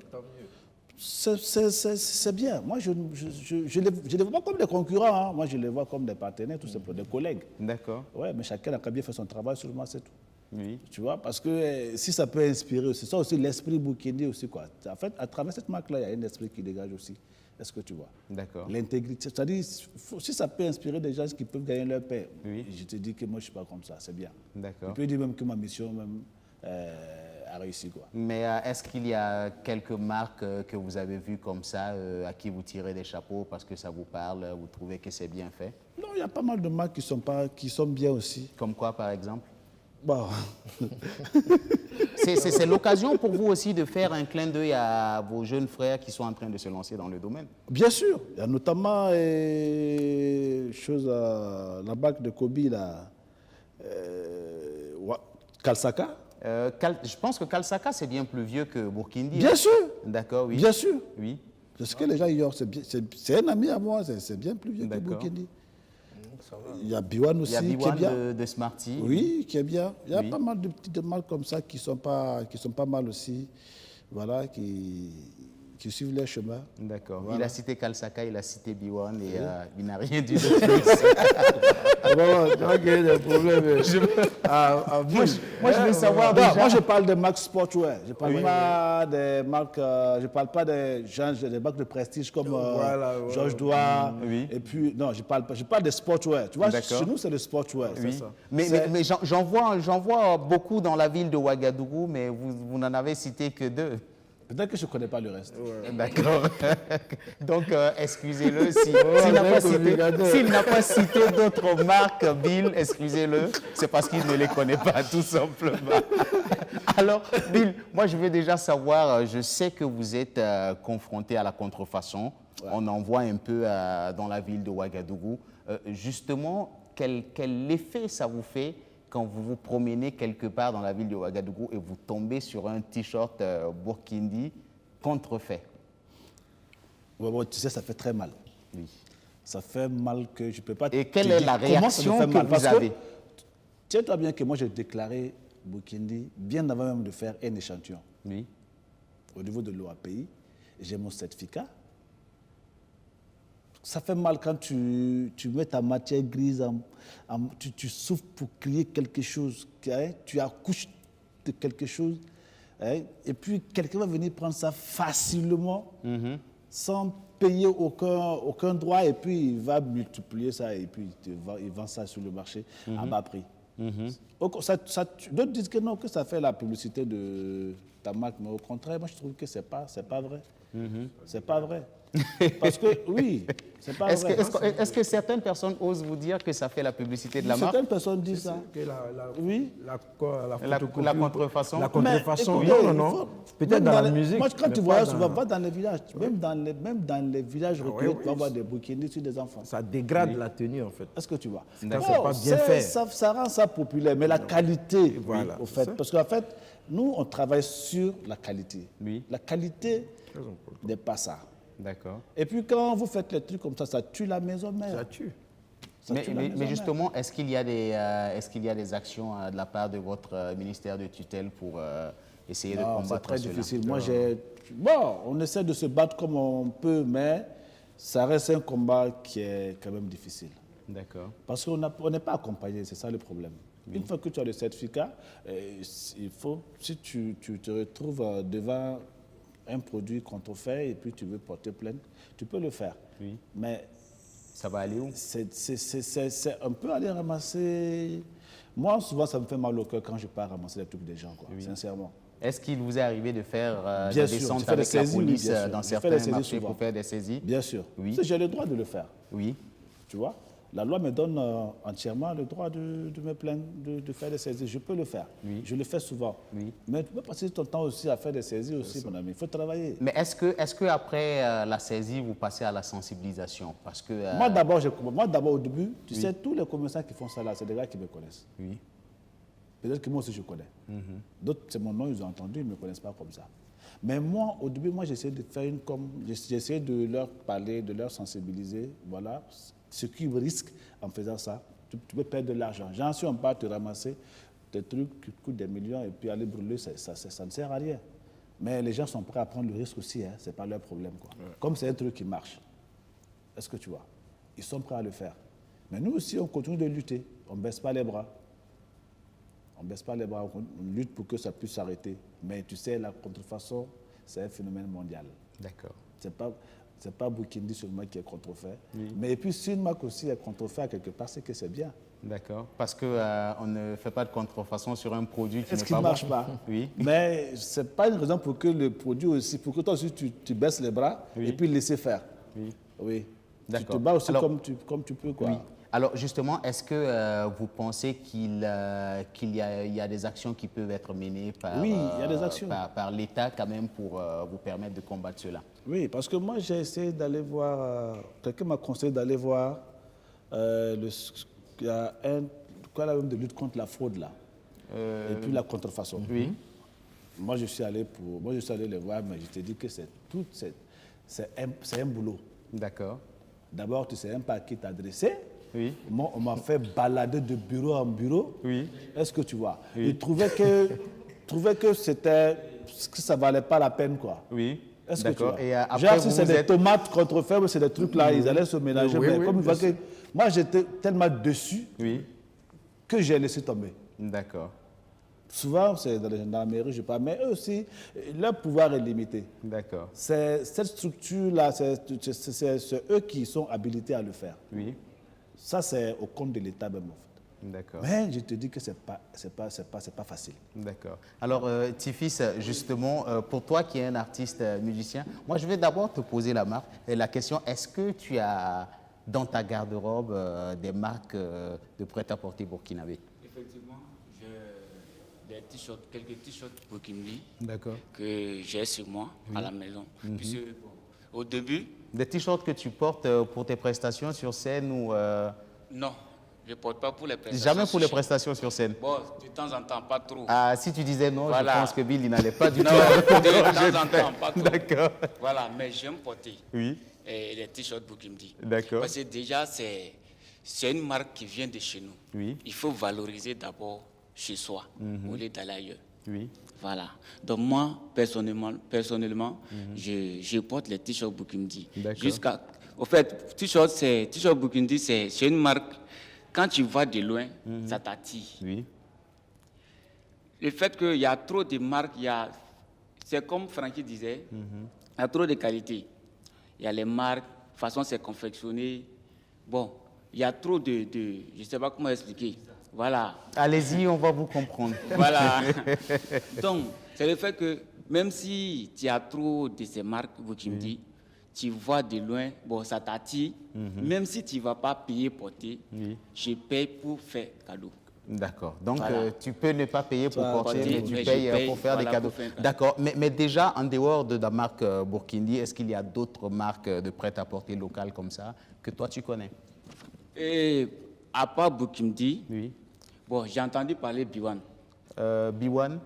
[SPEAKER 2] c'est bien. Moi, je les vois pas comme des concurrents. Hein. Moi, je les vois comme des partenaires, tout simplement, des collègues.
[SPEAKER 1] D'accord.
[SPEAKER 2] Ouais, mais chacun a quand bien fait son travail, seulement c'est tout.
[SPEAKER 1] Oui.
[SPEAKER 2] Tu vois, parce que si ça peut inspirer, c'est ça aussi l'esprit Burkindi aussi, quoi. En fait, à travers cette marque-là, il y a un esprit qui dégage aussi. Est-ce que tu vois?
[SPEAKER 1] D'accord.
[SPEAKER 2] L'intégrité, c'est-à-dire, si ça peut inspirer des gens qui peuvent gagner leur paix,
[SPEAKER 1] Oui.
[SPEAKER 2] je te dis que moi, je ne suis pas comme ça, c'est bien.
[SPEAKER 1] D'accord.
[SPEAKER 2] Je peux dire même que ma mission même, a réussi, quoi.
[SPEAKER 1] Mais est-ce qu'il y a quelques marques que vous avez vues comme ça, à qui vous tirez des chapeaux parce que ça vous parle, vous trouvez que c'est bien fait?
[SPEAKER 2] Non, il y a pas mal de marques qui sont bien aussi.
[SPEAKER 1] Comme quoi, par exemple?
[SPEAKER 2] Bon.
[SPEAKER 1] C'est l'occasion pour vous aussi de faire un clin d'œil à vos jeunes frères qui sont en train de se lancer dans le domaine.
[SPEAKER 2] Bien sûr. Il y a notamment la marque de Kobe, là, Kalsaka.
[SPEAKER 1] Je pense que Kalsaka, c'est bien plus vieux que Burkindi.
[SPEAKER 2] Bien sûr.
[SPEAKER 1] D'accord, oui.
[SPEAKER 2] Bien sûr.
[SPEAKER 1] Oui.
[SPEAKER 2] C'est ce que les gens ignorent. C'est un ami à moi, c'est bien plus vieux que Burkindi. Il y a Biwan aussi,
[SPEAKER 1] qui
[SPEAKER 2] est bien.
[SPEAKER 1] De Smarty.
[SPEAKER 2] Oui, qui est bien. Il y a pas mal de petites marques comme ça qui sont pas mal aussi, voilà, qui suivent leur chemin.
[SPEAKER 1] D'accord.
[SPEAKER 2] Voilà.
[SPEAKER 1] Il a cité Kalsaka, il a cité Biwan et il n'a rien dit de plus.
[SPEAKER 3] Tu vas gagner des problèmes.
[SPEAKER 1] Moi, je veux savoir déjà...
[SPEAKER 2] Moi, je parle des marques sportswear. Je parle pas des marques, je parle pas des marques de prestige comme Georges Douard.
[SPEAKER 1] Oui.
[SPEAKER 2] Et puis, non, je parle des sportswear. Tu vois, chez nous, c'est le sportswear.
[SPEAKER 1] Oui.
[SPEAKER 2] Ça.
[SPEAKER 1] Mais j'en vois beaucoup dans la ville de Ouagadougou, mais vous n'en avez cité que 2.
[SPEAKER 2] Peut-être que je ne connais pas le reste.
[SPEAKER 1] D'accord. Donc, excusez-le s'il n'a pas cité d'autres marques, Bill, excusez-le, c'est parce qu'il ne les connaît pas, tout simplement. Alors, Bill, moi, je veux déjà savoir, je sais que vous êtes confronté à la contrefaçon. Ouais. On en voit un peu dans la ville de Ouagadougou. Justement, quel effet ça vous fait quand vous vous promenez quelque part dans la ville de Ouagadougou et vous tombez sur un t-shirt Burkindi contrefait?
[SPEAKER 2] Ouais, tu sais, ça fait très mal.
[SPEAKER 1] Oui.
[SPEAKER 2] Ça fait mal que je ne peux pas...
[SPEAKER 1] Et quelle est la réaction que vous avez?
[SPEAKER 2] Tiens-toi bien que moi, j'ai déclaré Burkindi bien avant même de faire un échantillon.
[SPEAKER 1] Oui.
[SPEAKER 2] Au niveau de l'OAPI, j'ai mon certificat. Ça fait mal quand tu mets ta matière grise, tu souffles pour créer quelque chose, tu accouches de quelque chose, et puis quelqu'un va venir prendre ça facilement, sans payer aucun droit, et puis il va multiplier ça, et puis il vend ça sur le marché à bas prix. D'autres disent que non, que ça fait la publicité de ta marque, mais au contraire, moi je trouve que c'est pas vrai. C'est pas vrai. Parce que, oui, c'est pas vrai.
[SPEAKER 1] Est-ce que certaines personnes osent vous dire que ça fait la publicité de la marque?
[SPEAKER 2] Certaines personnes disent ça.
[SPEAKER 3] Oui.
[SPEAKER 1] La contrefaçon.
[SPEAKER 3] La contrefaçon,
[SPEAKER 2] écoutez,
[SPEAKER 3] non. Peut-être dans la musique.
[SPEAKER 2] Moi, quand tu voyages, souvent, va dans les villages. Même dans les villages reculés, tu vas voir des burkinis sur des enfants.
[SPEAKER 3] Ça dégrade la tenue, en fait.
[SPEAKER 2] Est-ce que tu vois?
[SPEAKER 3] C'est pas bien fait.
[SPEAKER 2] Ça rend ça populaire, mais la qualité, voilà, au fait. Parce qu'en fait, nous, on travaille sur la qualité.
[SPEAKER 1] Oui.
[SPEAKER 2] La qualité n'est pas ça.
[SPEAKER 1] D'accord.
[SPEAKER 2] Et puis quand vous faites les trucs comme ça tue la maison mère.
[SPEAKER 3] Ça tue.
[SPEAKER 1] Mais justement, est-ce qu'il y a des actions de la part de votre ministère de tutelle pour essayer de combattre cela?
[SPEAKER 2] C'est très difficile. Moi, on essaie de se battre comme on peut, mais ça reste un combat qui est quand même difficile.
[SPEAKER 1] D'accord.
[SPEAKER 2] Parce qu'on n'est pas accompagné, c'est ça le problème. Oui. Une fois que tu as le certificat, il faut, si tu te retrouves devant un produit contrefait et puis tu veux porter plainte, tu peux le faire.
[SPEAKER 1] Oui.
[SPEAKER 2] Mais
[SPEAKER 1] ça va aller où?
[SPEAKER 2] C'est un peu aller ramasser... Moi, souvent, ça me fait mal au cœur quand je pars ramasser les trucs des gens, quoi, sincèrement.
[SPEAKER 1] Est-ce qu'il vous est arrivé de faire
[SPEAKER 2] des
[SPEAKER 1] descentes avec la police dans certains marchés pour faire des saisies?
[SPEAKER 2] Bien sûr.
[SPEAKER 1] Oui.
[SPEAKER 2] J'ai le droit de le faire.
[SPEAKER 1] Oui.
[SPEAKER 2] Tu vois? La loi me donne entièrement le droit de me plaindre, de faire des saisies. Je peux le faire. Oui. Je le fais souvent. Oui. Mais tu peux passer ton temps aussi à faire des saisies aussi, mon ami. Il faut travailler.
[SPEAKER 1] Mais est-ce que après la saisie, vous passez à la sensibilisation? Parce que
[SPEAKER 2] moi, d'abord, au début, tu sais, tous les commerçants qui font ça là, c'est des gars qui me connaissent. Oui. Peut-être que moi aussi, je connais. D'autres, c'est mon nom, ils ont entendu, ils ne me connaissent pas comme ça. Mais moi, au début, j'essayais de faire j'essayais de leur parler, de leur sensibiliser. Voilà. Ce qui risque en faisant ça, tu peux perdre de l'argent. J'en suis, on part te ramasser des trucs qui coûtent des millions et puis aller brûler, ça ne sert à rien. Mais les gens sont prêts à prendre le risque aussi, hein, ce n'est pas leur problème. Quoi. Ouais. Comme c'est un truc qui marche, est-ce que tu vois? Ils sont prêts à le faire. Mais nous aussi, on continue de lutter, on ne baisse pas les bras. On ne baisse pas les bras, on lutte pour que ça puisse s'arrêter. Mais tu sais, la contrefaçon, c'est un phénomène mondial.
[SPEAKER 1] D'accord.
[SPEAKER 2] C'est pas Bukindi seulement qui est contrefait. Oui. Mais et puis, si une marque aussi est contrefait quelque part, c'est que c'est bien.
[SPEAKER 1] D'accord. Parce qu'on ne fait pas de contrefaçon sur un produit qui
[SPEAKER 2] ne marche pas. Oui. Mais ce n'est pas une raison pour que le produit aussi, pour que toi aussi tu baisses les bras et puis laisser faire. Oui. Oui. Tu te bats aussi. Alors, comme tu peux, quoi. Oui.
[SPEAKER 1] Alors justement, est-ce que vous pensez qu'il y a des actions qui peuvent être menées par,
[SPEAKER 2] oui, il y a des actions.
[SPEAKER 1] Par l'État quand même pour vous permettre de combattre cela? Oui,
[SPEAKER 2] parce que moi j'ai essayé d'aller voir, quelqu'un m'a conseillé d'aller voir il y a un de lutte contre la fraude là, et puis la contrefaçon. Oui. Moi je suis allé les voir, mais je te dis que c'est un boulot.
[SPEAKER 1] D'accord.
[SPEAKER 2] D'abord, tu ne sais même pas à qui t'adresser.
[SPEAKER 1] Oui.
[SPEAKER 2] Moi, on m'a fait balader de bureau en bureau.
[SPEAKER 1] Oui.
[SPEAKER 2] Est-ce que tu vois? Oui. Ils trouvaient que ça ne valait pas la peine, quoi.
[SPEAKER 1] Oui.
[SPEAKER 2] Est-ce que tu vois?
[SPEAKER 1] Et après,
[SPEAKER 2] genre, si c'est des tomates contrefaites, c'est des trucs là, ils allaient se mélanger. Oui, mais comme ils voient que moi, j'étais tellement déçu que j'ai laissé tomber. D'accord. Souvent, c'est dans les gendarmeries, je ne sais pas, mais eux aussi, leur pouvoir est limité. D'accord. Cette structure-là, c'est eux qui sont habilités à le faire. Oui. Ça, c'est au compte de l'État même, en fait. D'accord. Mais je te dis que ce n'est pas facile. D'accord.
[SPEAKER 1] Alors, Tifis, justement, pour toi qui es un artiste musicien, moi, je vais d'abord te poser la question, est-ce que tu as dans ta garde-robe des marques de prêt-à-porter burkinabé?
[SPEAKER 5] Effectivement, j'ai quelques t-shirts burkinabé que j'ai sur moi à la maison. Puisque, au début...
[SPEAKER 1] Des t-shirts que tu portes pour tes prestations sur scène ou...
[SPEAKER 5] Non, je ne porte pas pour les prestations.
[SPEAKER 1] Jamais pour les prestations sur scène?
[SPEAKER 5] Bon, de temps en temps, pas trop.
[SPEAKER 1] Ah, si tu disais non, voilà. Je pense que Bill, il n'allait pas du tout.
[SPEAKER 5] De temps en temps, pas trop.
[SPEAKER 1] D'accord.
[SPEAKER 5] Voilà, mais j'aime porter les t-shirts Bukindi.
[SPEAKER 1] D'accord.
[SPEAKER 5] Parce que déjà, c'est une marque qui vient de chez nous. Oui. Il faut valoriser d'abord chez soi, au lieu d'aller ailleurs. Oui. Voilà. Donc moi, personnellement, je porte les t-shirts Bukindi. Au fait, t-shirt Bukindi, c'est une marque, quand tu vas de loin, ça t'attire. Oui. Le fait qu'il y a trop de marques, c'est comme Francky disait, il y a trop de qualité. Il y a les marques, de toute façon c'est confectionné. Bon, il y a trop de je ne sais pas comment expliquer. Voilà.
[SPEAKER 1] Allez-y, on va vous comprendre.
[SPEAKER 5] Voilà. Donc, c'est le fait que même si tu as trop de ces marques, Bukindi, tu vois de loin, bon, ça t'attire. Même si tu ne vas pas payer porter, je paye pour faire cadeau.
[SPEAKER 1] D'accord. Donc, tu peux ne pas payer pour porter, mais tu payes pour faire des cadeaux. D'accord. Mais déjà, en dehors de la marque Burkindi, est-ce qu'il y a d'autres marques de prêt-à-porter locales comme ça que toi, tu connais?
[SPEAKER 5] Et à part Burkindi, bon, j'ai entendu parler Biwan.
[SPEAKER 1] Biwan?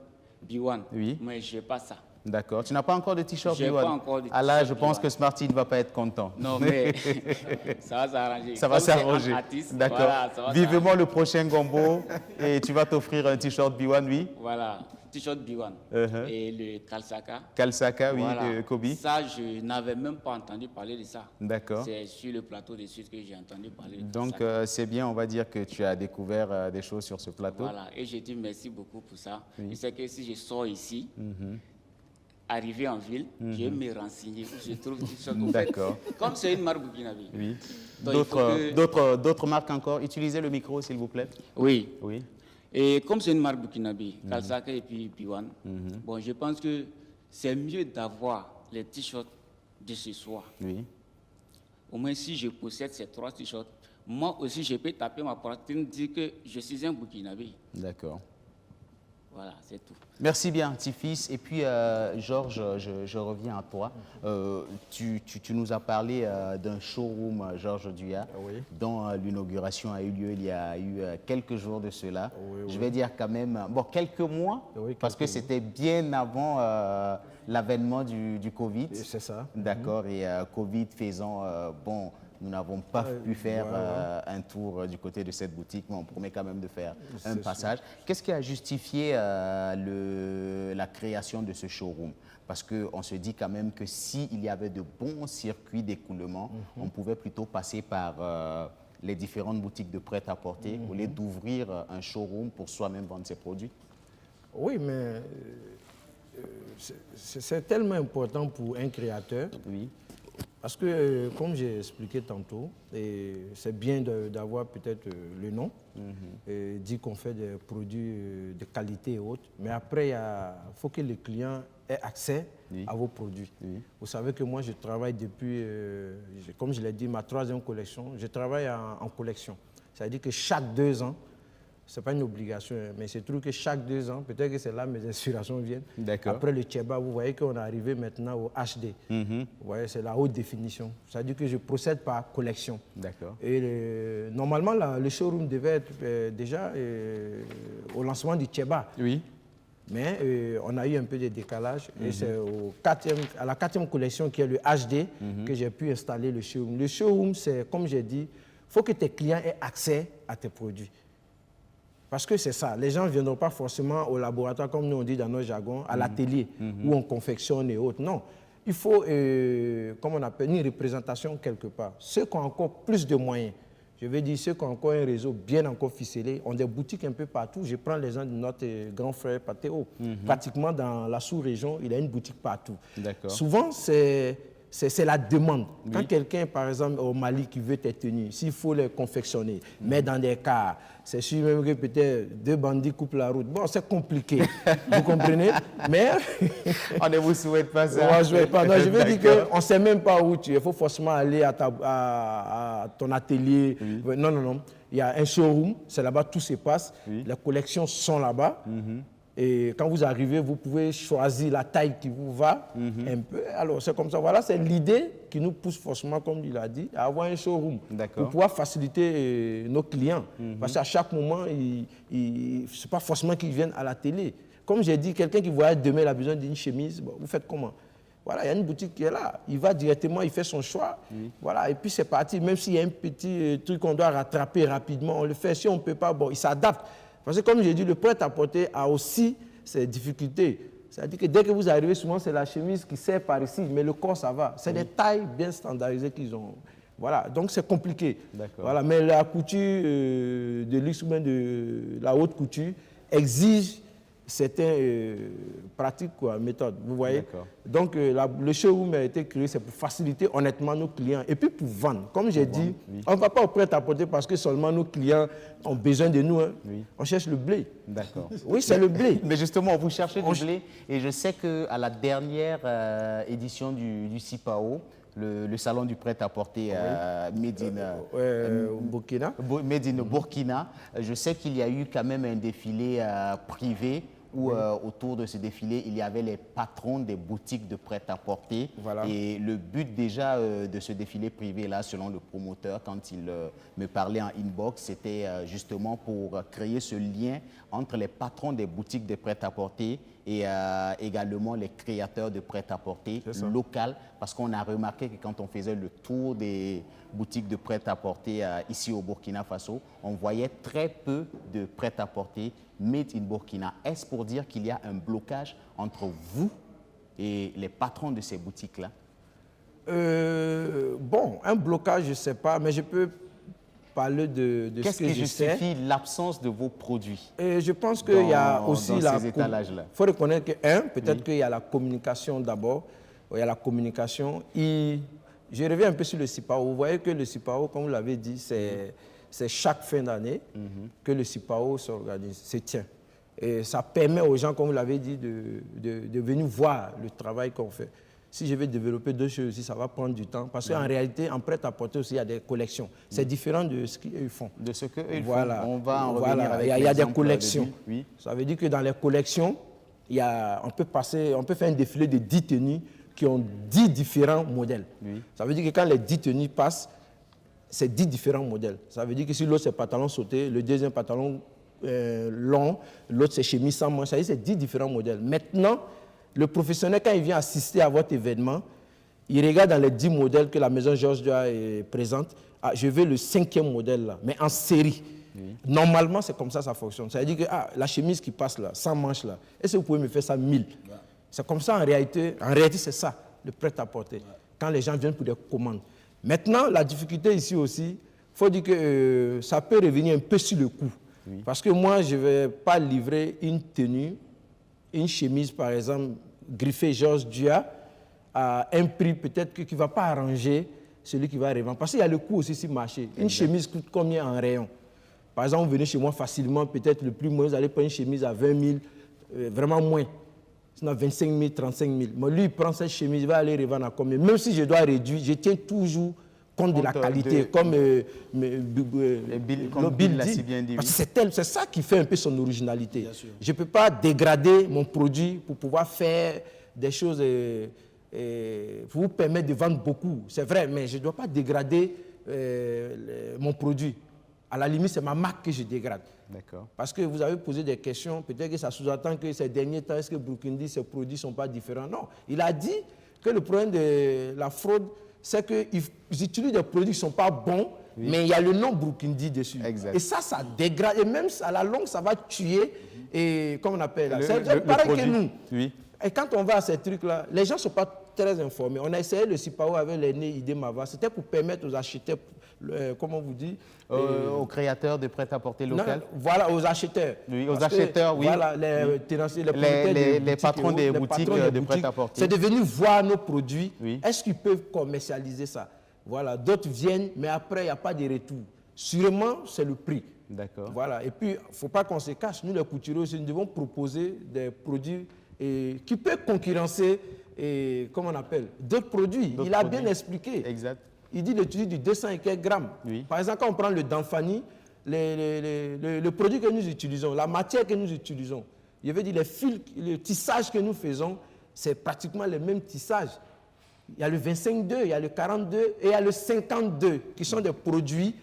[SPEAKER 5] Biwan, mais je n'ai pas ça.
[SPEAKER 1] D'accord. Tu n'as pas encore de t-shirt
[SPEAKER 5] Biwan? Je n'ai pas encore de t-shirt.
[SPEAKER 1] Ah là, je pense que Smarty ne va pas être content.
[SPEAKER 5] Non, mais ça va s'arranger.
[SPEAKER 1] Ça va s'arranger. D'accord. Voilà, vivement le prochain Gombo et tu vas t'offrir un t-shirt Biwan, oui?
[SPEAKER 5] Voilà, t-shirt Biwan. Et le Kalsaka.
[SPEAKER 1] Kalsaka, oui, de Kobe.
[SPEAKER 5] Ça, je n'avais même pas entendu parler de ça.
[SPEAKER 1] D'accord.
[SPEAKER 5] C'est sur le plateau de Sud que j'ai entendu parler de ça.
[SPEAKER 1] Donc, c'est bien, on va dire que tu as découvert des choses sur ce plateau.
[SPEAKER 5] Voilà, et je dis merci beaucoup pour ça. Je sais que si je sors ici, arrivé en ville, je vais me renseigner. Je trouve des choses.
[SPEAKER 1] D'accord.
[SPEAKER 5] Comme c'est une marque burkinabé.
[SPEAKER 1] Oui. D'autres marques encore? Utilisez le micro, s'il vous plaît.
[SPEAKER 5] Oui. Oui. Et comme c'est une marque burkinabé, Kalsaka et puis Biwan, bon, je pense que c'est mieux d'avoir les t-shirts de ce soir. Oui. au moins si je possède ces 3 t-shirts, moi aussi je peux taper ma poitrine, dire que je suis un Burkinabé.
[SPEAKER 1] D'accord.
[SPEAKER 5] Voilà, c'est tout.
[SPEAKER 1] Merci bien, petit-fils. Et puis, Georges, je reviens à toi. Tu nous as parlé d'un showroom, Georges Duya, dont l'inauguration a eu lieu il y a eu quelques jours de cela. Je vais dire quand même, bon, quelques mois, parce que c'était bien avant l'avènement du Covid.
[SPEAKER 3] C'est ça.
[SPEAKER 1] D'accord, et Covid faisant, bon, nous n'avons pas pu faire un tour du côté de cette boutique, mais on promet quand même de faire un passage. Qu'est-ce qui a justifié la création de ce showroom? Parce qu'on se dit quand même que s'il y avait de bons circuits d'écoulement, on pouvait plutôt passer par les différentes boutiques de prêt-à-porter au lieu d'ouvrir un showroom pour soi-même vendre ses produits.
[SPEAKER 3] Oui, mais c'est tellement important pour un créateur.
[SPEAKER 1] Oui.
[SPEAKER 3] Parce que, comme j'ai expliqué tantôt, c'est bien d'avoir peut-être le nom, dit qu'on fait des produits de qualité et autres, mais après, il faut que le client ait accès à vos produits. Vous savez que moi, je travaille depuis, comme je l'ai dit, ma 3e collection, je travaille en collection. C'est-à-dire que chaque 2 ans, ce n'est pas une obligation, mais c'est true que chaque 2 ans, peut-être que c'est là que mes inspirations viennent. Après le Tcheba, vous voyez qu'on est arrivé maintenant au HD. Vous voyez, c'est la haute définition. C'est-à-dire que je procède par collection. Et normalement, le showroom devait être déjà au lancement du Tcheba.
[SPEAKER 1] Oui.
[SPEAKER 3] Mais on a eu un peu de décalage. Et c'est à la 4e collection, qui est le HD, que j'ai pu installer le showroom. Le showroom, c'est, comme j'ai dit, il faut que tes clients aient accès à tes produits. Parce que c'est ça, les gens ne viendront pas forcément au laboratoire, comme nous on dit dans notre jargon, à l'atelier, où on confectionne et autres. Non, il faut, comme on appelle, une représentation quelque part. Ceux qui ont encore plus de moyens, je veux dire ceux qui ont encore un réseau bien encore ficelé, ont des boutiques un peu partout. Je prends l'exemple de notre grand frère Patéo. Pratiquement dans la sous-région, il a une boutique partout. Souvent, c'est la demande. Quand quelqu'un, par exemple, au Mali, qui veut tes tenues, s'il faut les confectionner, mais dans des cas, c'est sûr même que peut-être 2 bandits coupent la route. Bon, c'est compliqué, vous comprenez? Mais
[SPEAKER 1] on ne vous souhaite pas ça.
[SPEAKER 3] On ne souhaite pas. Non, je veux dire qu'on ne sait même pas où tu es. Il faut forcément aller à ton atelier. Non, non, non. Il y a un showroom, c'est là-bas, tout se passe. Les collections sont là-bas. Et quand vous arrivez, vous pouvez choisir la taille qui vous va un peu. Alors, c'est comme ça. Voilà, c'est l'idée qui nous pousse forcément, comme il a dit, à avoir un showroom pour pouvoir faciliter nos clients. Parce qu'à chaque moment, ce n'est pas forcément qu'ils viennent à la télé. Comme j'ai dit, quelqu'un qui voyage demain, il a besoin d'une chemise, bon, vous faites comment? Voilà, il y a une boutique qui est là. Il va directement, il fait son choix. Voilà, et puis c'est parti. Même s'il y a un petit truc qu'on doit rattraper rapidement, on le fait. Si on ne peut pas, bon, il s'adapte. Parce que comme j'ai dit, le prêt-à-porter a aussi ses difficultés. C'est-à-dire que dès que vous arrivez, souvent c'est la chemise qui sert par ici, mais le corps, ça va. C'est des tailles bien standardisées qu'ils ont. Voilà, donc c'est compliqué. Voilà, mais la couture de luxe ou bien de la haute couture exige certaines pratiques, quoi, méthodes, vous voyez. Donc le showroom a été créé, c'est pour faciliter honnêtement nos clients et puis pour vendre. Comme j'ai dit, on ne va pas au prêt-à-porter parce que seulement nos clients ont besoin de nous. Hein. On cherche le blé. Oui, c'est le blé.
[SPEAKER 1] Mais justement, vous cherchez du blé et je sais qu'à la dernière édition du CIPAO, le salon du prêt-à-porter Made in Burkina, je sais qu'il y a eu quand même un défilé privé où autour de ce défilé, il y avait les patrons des boutiques de prêt-à-porter. Et le but déjà de ce défilé privé-là, selon le promoteur, quand il me parlait en inbox, c'était justement pour créer ce lien entre les patrons des boutiques de prêt-à-porter et également les créateurs de prêt-à-porter local, parce qu'on a remarqué que quand on faisait le tour des boutiques de prêt-à-porter ici au Burkina Faso, on voyait très peu de prêt-à-porter made in Burkina. Est-ce pour dire qu'il y a un blocage entre vous et les patrons de ces boutiques-là?
[SPEAKER 3] Bon, un blocage, je ne sais pas, mais je peux parler de ce que je sais.
[SPEAKER 1] Qu'est-ce qui justifie l'absence de vos produits?
[SPEAKER 3] Et je pense qu'il y a aussi
[SPEAKER 1] ces étalages-là.
[SPEAKER 3] Il faut reconnaître que, peut-être qu'il y a la communication d'abord. Il y a la communication. Je reviens un peu sur le CIPAO. Vous voyez que le CIPAO, comme vous l'avez dit, c'est chaque fin d'année que le CIPAO s'organise, se tient. Et ça permet aux gens, comme vous l'avez dit, de venir voir le travail qu'on fait. Si je vais développer deux choses aussi, ça va prendre du temps. Parce qu'en réalité, en prêt-à-porter aussi, il y a des collections. C'est différent de ce qu'ils font.
[SPEAKER 1] De ce qu'eux
[SPEAKER 3] Voilà.
[SPEAKER 1] font. On va en revenir avec
[SPEAKER 3] il y a des
[SPEAKER 1] l'exemple
[SPEAKER 3] collections.
[SPEAKER 1] de Bill. Oui.
[SPEAKER 3] Ça veut dire que dans les collections, on peut faire un défilé de 10 tenues qui ont 10 différents modèles.
[SPEAKER 1] Oui.
[SPEAKER 3] Ça veut dire que quand les 10 tenues passent, c'est 10 différents modèles. Ça veut dire que si l'autre c'est pantalon sauté, le deuxième pantalon long, l'autre c'est chemise sans manche, ça veut dire que c'est 10 différents modèles. Maintenant, le professionnel, quand il vient assister à votre événement, il regarde dans les 10 modèles que la maison Georges Dior présente. Ah, je veux le 5e modèle là, mais en série. Oui. Normalement, c'est comme ça fonctionne. Ça veut dire que la chemise qui passe là, sans manche là, est-ce que vous pouvez me faire ça 1000 ? Ouais. C'est comme ça en réalité. En réalité, c'est ça, le prêt-à-porter. Ouais. Quand les gens viennent pour des commandes. Maintenant, la difficulté ici aussi, il faut dire que ça peut revenir un peu sur le coût. Oui. Parce que moi, je ne vais pas livrer une tenue, une chemise par exemple, griffée Georges Dior, à un prix peut-être qui ne va pas arranger celui qui va revendre. Parce qu'il y a le coût aussi sur le marché. Une chemise coûte combien en rayon? Par exemple, vous venez chez moi facilement, peut-être le plus moins, vous allez prendre une chemise à 20 000, vraiment moins. Sinon, 25 000, 35 000. Mais lui, il prend cette chemise, il va aller revendre à combien? Même si je dois réduire, je tiens toujours compte de la qualité, comme Bill l'a si bien dit. Parce que c'est ça qui fait un peu son originalité. Je ne peux pas dégrader mon produit pour pouvoir faire des choses pour vous permettre de vendre beaucoup. C'est vrai, mais je ne dois pas dégrader mon produit. À la limite, c'est ma marque que je dégrade. Parce que vous avez posé des questions, peut-être que ça sous-entend que ces derniers temps, est-ce que Burkindi, ses produits ne sont pas différents? Non, il a dit que le problème de la fraude, c'est qu'ils utilisent des produits qui ne sont pas bons, oui, mais il y a le nom Burkindi dessus. Exact. Et ça dégrade, et même à la longue, ça va tuer, et comment on appelle, c'est pareil que nous. Oui. Et quand on va à ces trucs-là, les gens ne sont pas très informés. On a essayé le CIPAO avec l'aîné Idé Mava, c'était pour permettre aux acheteurs, comment on vous dit,
[SPEAKER 1] aux créateurs de prêt-à-porter local.
[SPEAKER 3] Voilà, aux acheteurs.
[SPEAKER 1] Oui, aux acheteurs, oui.
[SPEAKER 3] Voilà, les
[SPEAKER 1] patrons des boutiques de prêt-à-porter.
[SPEAKER 3] C'est de venir voir nos produits. Oui. Est-ce qu'ils peuvent commercialiser ça? Voilà, d'autres viennent, mais après, il n'y a pas de retour. Sûrement, c'est le prix. D'accord. Voilà, et puis, il ne faut pas qu'on se cache. Nous, les couturiers aussi, nous devons proposer des produits qui peuvent concurrencer, comment on appelle, d'autres produits. Il a bien expliqué. Exact. Il dit l'utilise du 200 et quelques grammes. Oui. Par exemple, quand on prend le Danfani, le produit que nous utilisons, la matière que nous utilisons, je veux dire les fils, le tissage que nous faisons, c'est pratiquement le même tissage. Il y a le 25-2, il y a le 42 et il y a le 52 qui sont des produits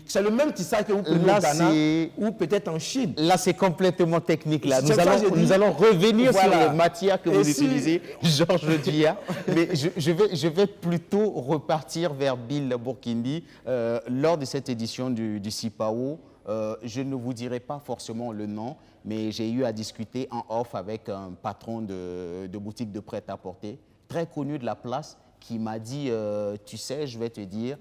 [SPEAKER 3] c'est le même tissage que vous prenez au Ghana ou peut-être en Chine. Là, c'est complètement technique. Là. Nous allons revenir sur les matières que vous utilisez, Georges Dior. Mais je vais plutôt repartir vers Bill Burkindi. Lors de cette édition du CIPAO, je ne vous dirai pas forcément le nom, mais j'ai eu à discuter en off avec un patron de boutique de prêt-à-porter, très connu de la place, qui m'a dit, tu sais, je vais te dire,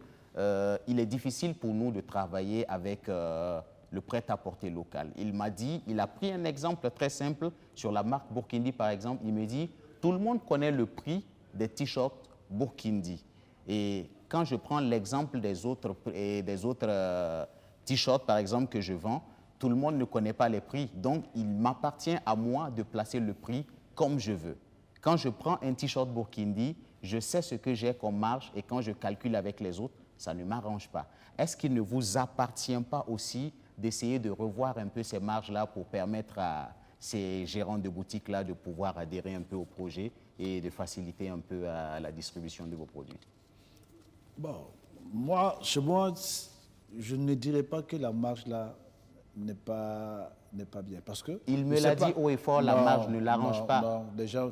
[SPEAKER 3] il est difficile pour nous de travailler avec le prêt-à-porter local. Il m'a dit, il a pris un exemple très simple sur la marque Burkindi par exemple. Il me dit, tout le monde connaît le prix des t-shirts Burkindi. Et quand je prends l'exemple des autres t-shirts par exemple que je vends, tout le monde ne connaît pas les prix. Donc, il m'appartient à moi de placer le prix comme je veux. Quand je prends un t-shirt Burkindi, je sais ce que j'ai comme marge et quand je calcule avec les autres, ça ne m'arrange pas. Est-ce qu'il ne vous appartient pas aussi d'essayer de revoir un peu ces marges-là pour permettre à ces gérants de boutiques-là de pouvoir adhérer un peu au projet et de faciliter un peu à la distribution de vos produits?
[SPEAKER 2] Bon, chez moi, je ne dirais pas que la marge-là n'est pas bien. Parce que
[SPEAKER 1] il me l'a dit haut et fort, la marge ne l'arrange pas.
[SPEAKER 2] Non, les gens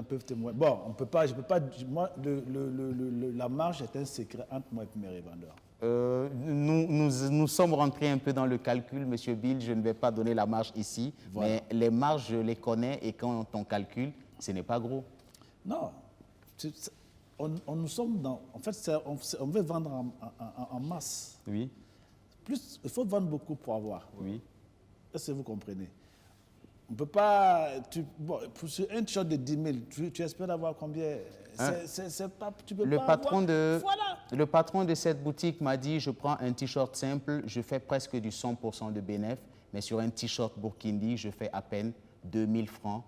[SPEAKER 2] peuvent témoigner. Bon, je peux pas. Moi, la marge est un secret entre moi et mes revendeurs.
[SPEAKER 1] Nous sommes rentrés un peu dans le calcul, M. Bill. Je ne vais pas donner la marge ici, voilà. Mais les marges, je les connais et quand on calcule, ce n'est pas gros.
[SPEAKER 2] Non. Nous sommes dans... En fait, on veut vendre en masse. Oui. Plus, il faut vendre beaucoup pour avoir. Oui. Est-ce que vous comprenez? On ne peut pas... pour un t-shirt de 10 000, tu espères avoir combien? Tu peux pas avoir. Voilà.
[SPEAKER 1] Le patron de cette boutique m'a dit, je prends un t-shirt simple, je fais presque du 100% de bénéfice, mais sur un t-shirt Burkindi, je fais à peine 2 000 francs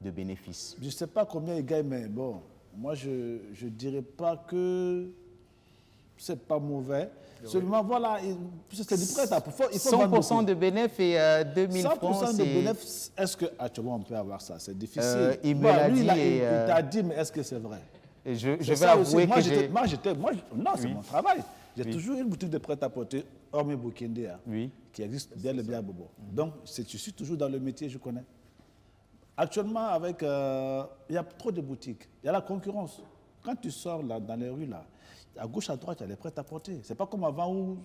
[SPEAKER 1] de bénéfice.
[SPEAKER 2] Je ne sais pas combien il gagne, mais bon... moi, je ne dirais pas que ce n'est pas mauvais. Seulement, voilà, c'est du prêt à porter.
[SPEAKER 1] 100% de bénéfice et 2000 francs,
[SPEAKER 2] 100% de bénéfice, est-ce qu'actuellement on peut avoir ça? C'est difficile.
[SPEAKER 1] Il me l'a dit.
[SPEAKER 2] Il t'a dit, mais est-ce que c'est vrai?
[SPEAKER 1] Je vais avouer que
[SPEAKER 2] non, c'est mon travail. J'ai toujours une boutique de prêt-à-porter, hormis Bokindi, qui existe bien le bien à Bobo. Donc, je suis toujours dans le métier, je connais. Actuellement, il y a trop de boutiques. Il y a la concurrence. Quand tu sors là, dans les rues, là, à gauche, à droite, il y a les prêt-à-porter. Ce n'est pas comme avant où,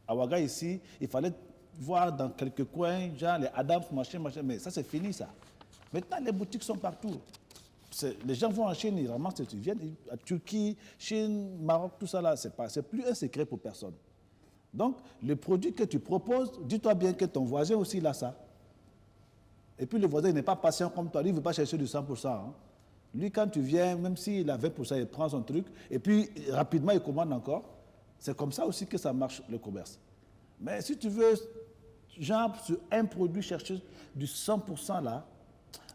[SPEAKER 2] à Ouaga, ici, il fallait voir dans quelques coins, genre les Adams, machin, mais ça, c'est fini, ça. Maintenant, les boutiques sont partout. Les gens vont en Chine, ils ramassent, ils viennent à Turquie, Chine, Maroc, tout ça là, c'est plus un secret pour personne. Donc, le produit que tu proposes, dis-toi bien que ton voisin aussi il a ça. Et puis le voisin n'est pas patient comme toi, lui il ne veut pas chercher du 100%. Hein. Lui, quand tu viens, même s'il a 20%, il prend son truc, et puis rapidement il commande encore. C'est comme ça aussi que ça marche le commerce. Mais si tu veux, genre, sur un produit, chercher du 100% là,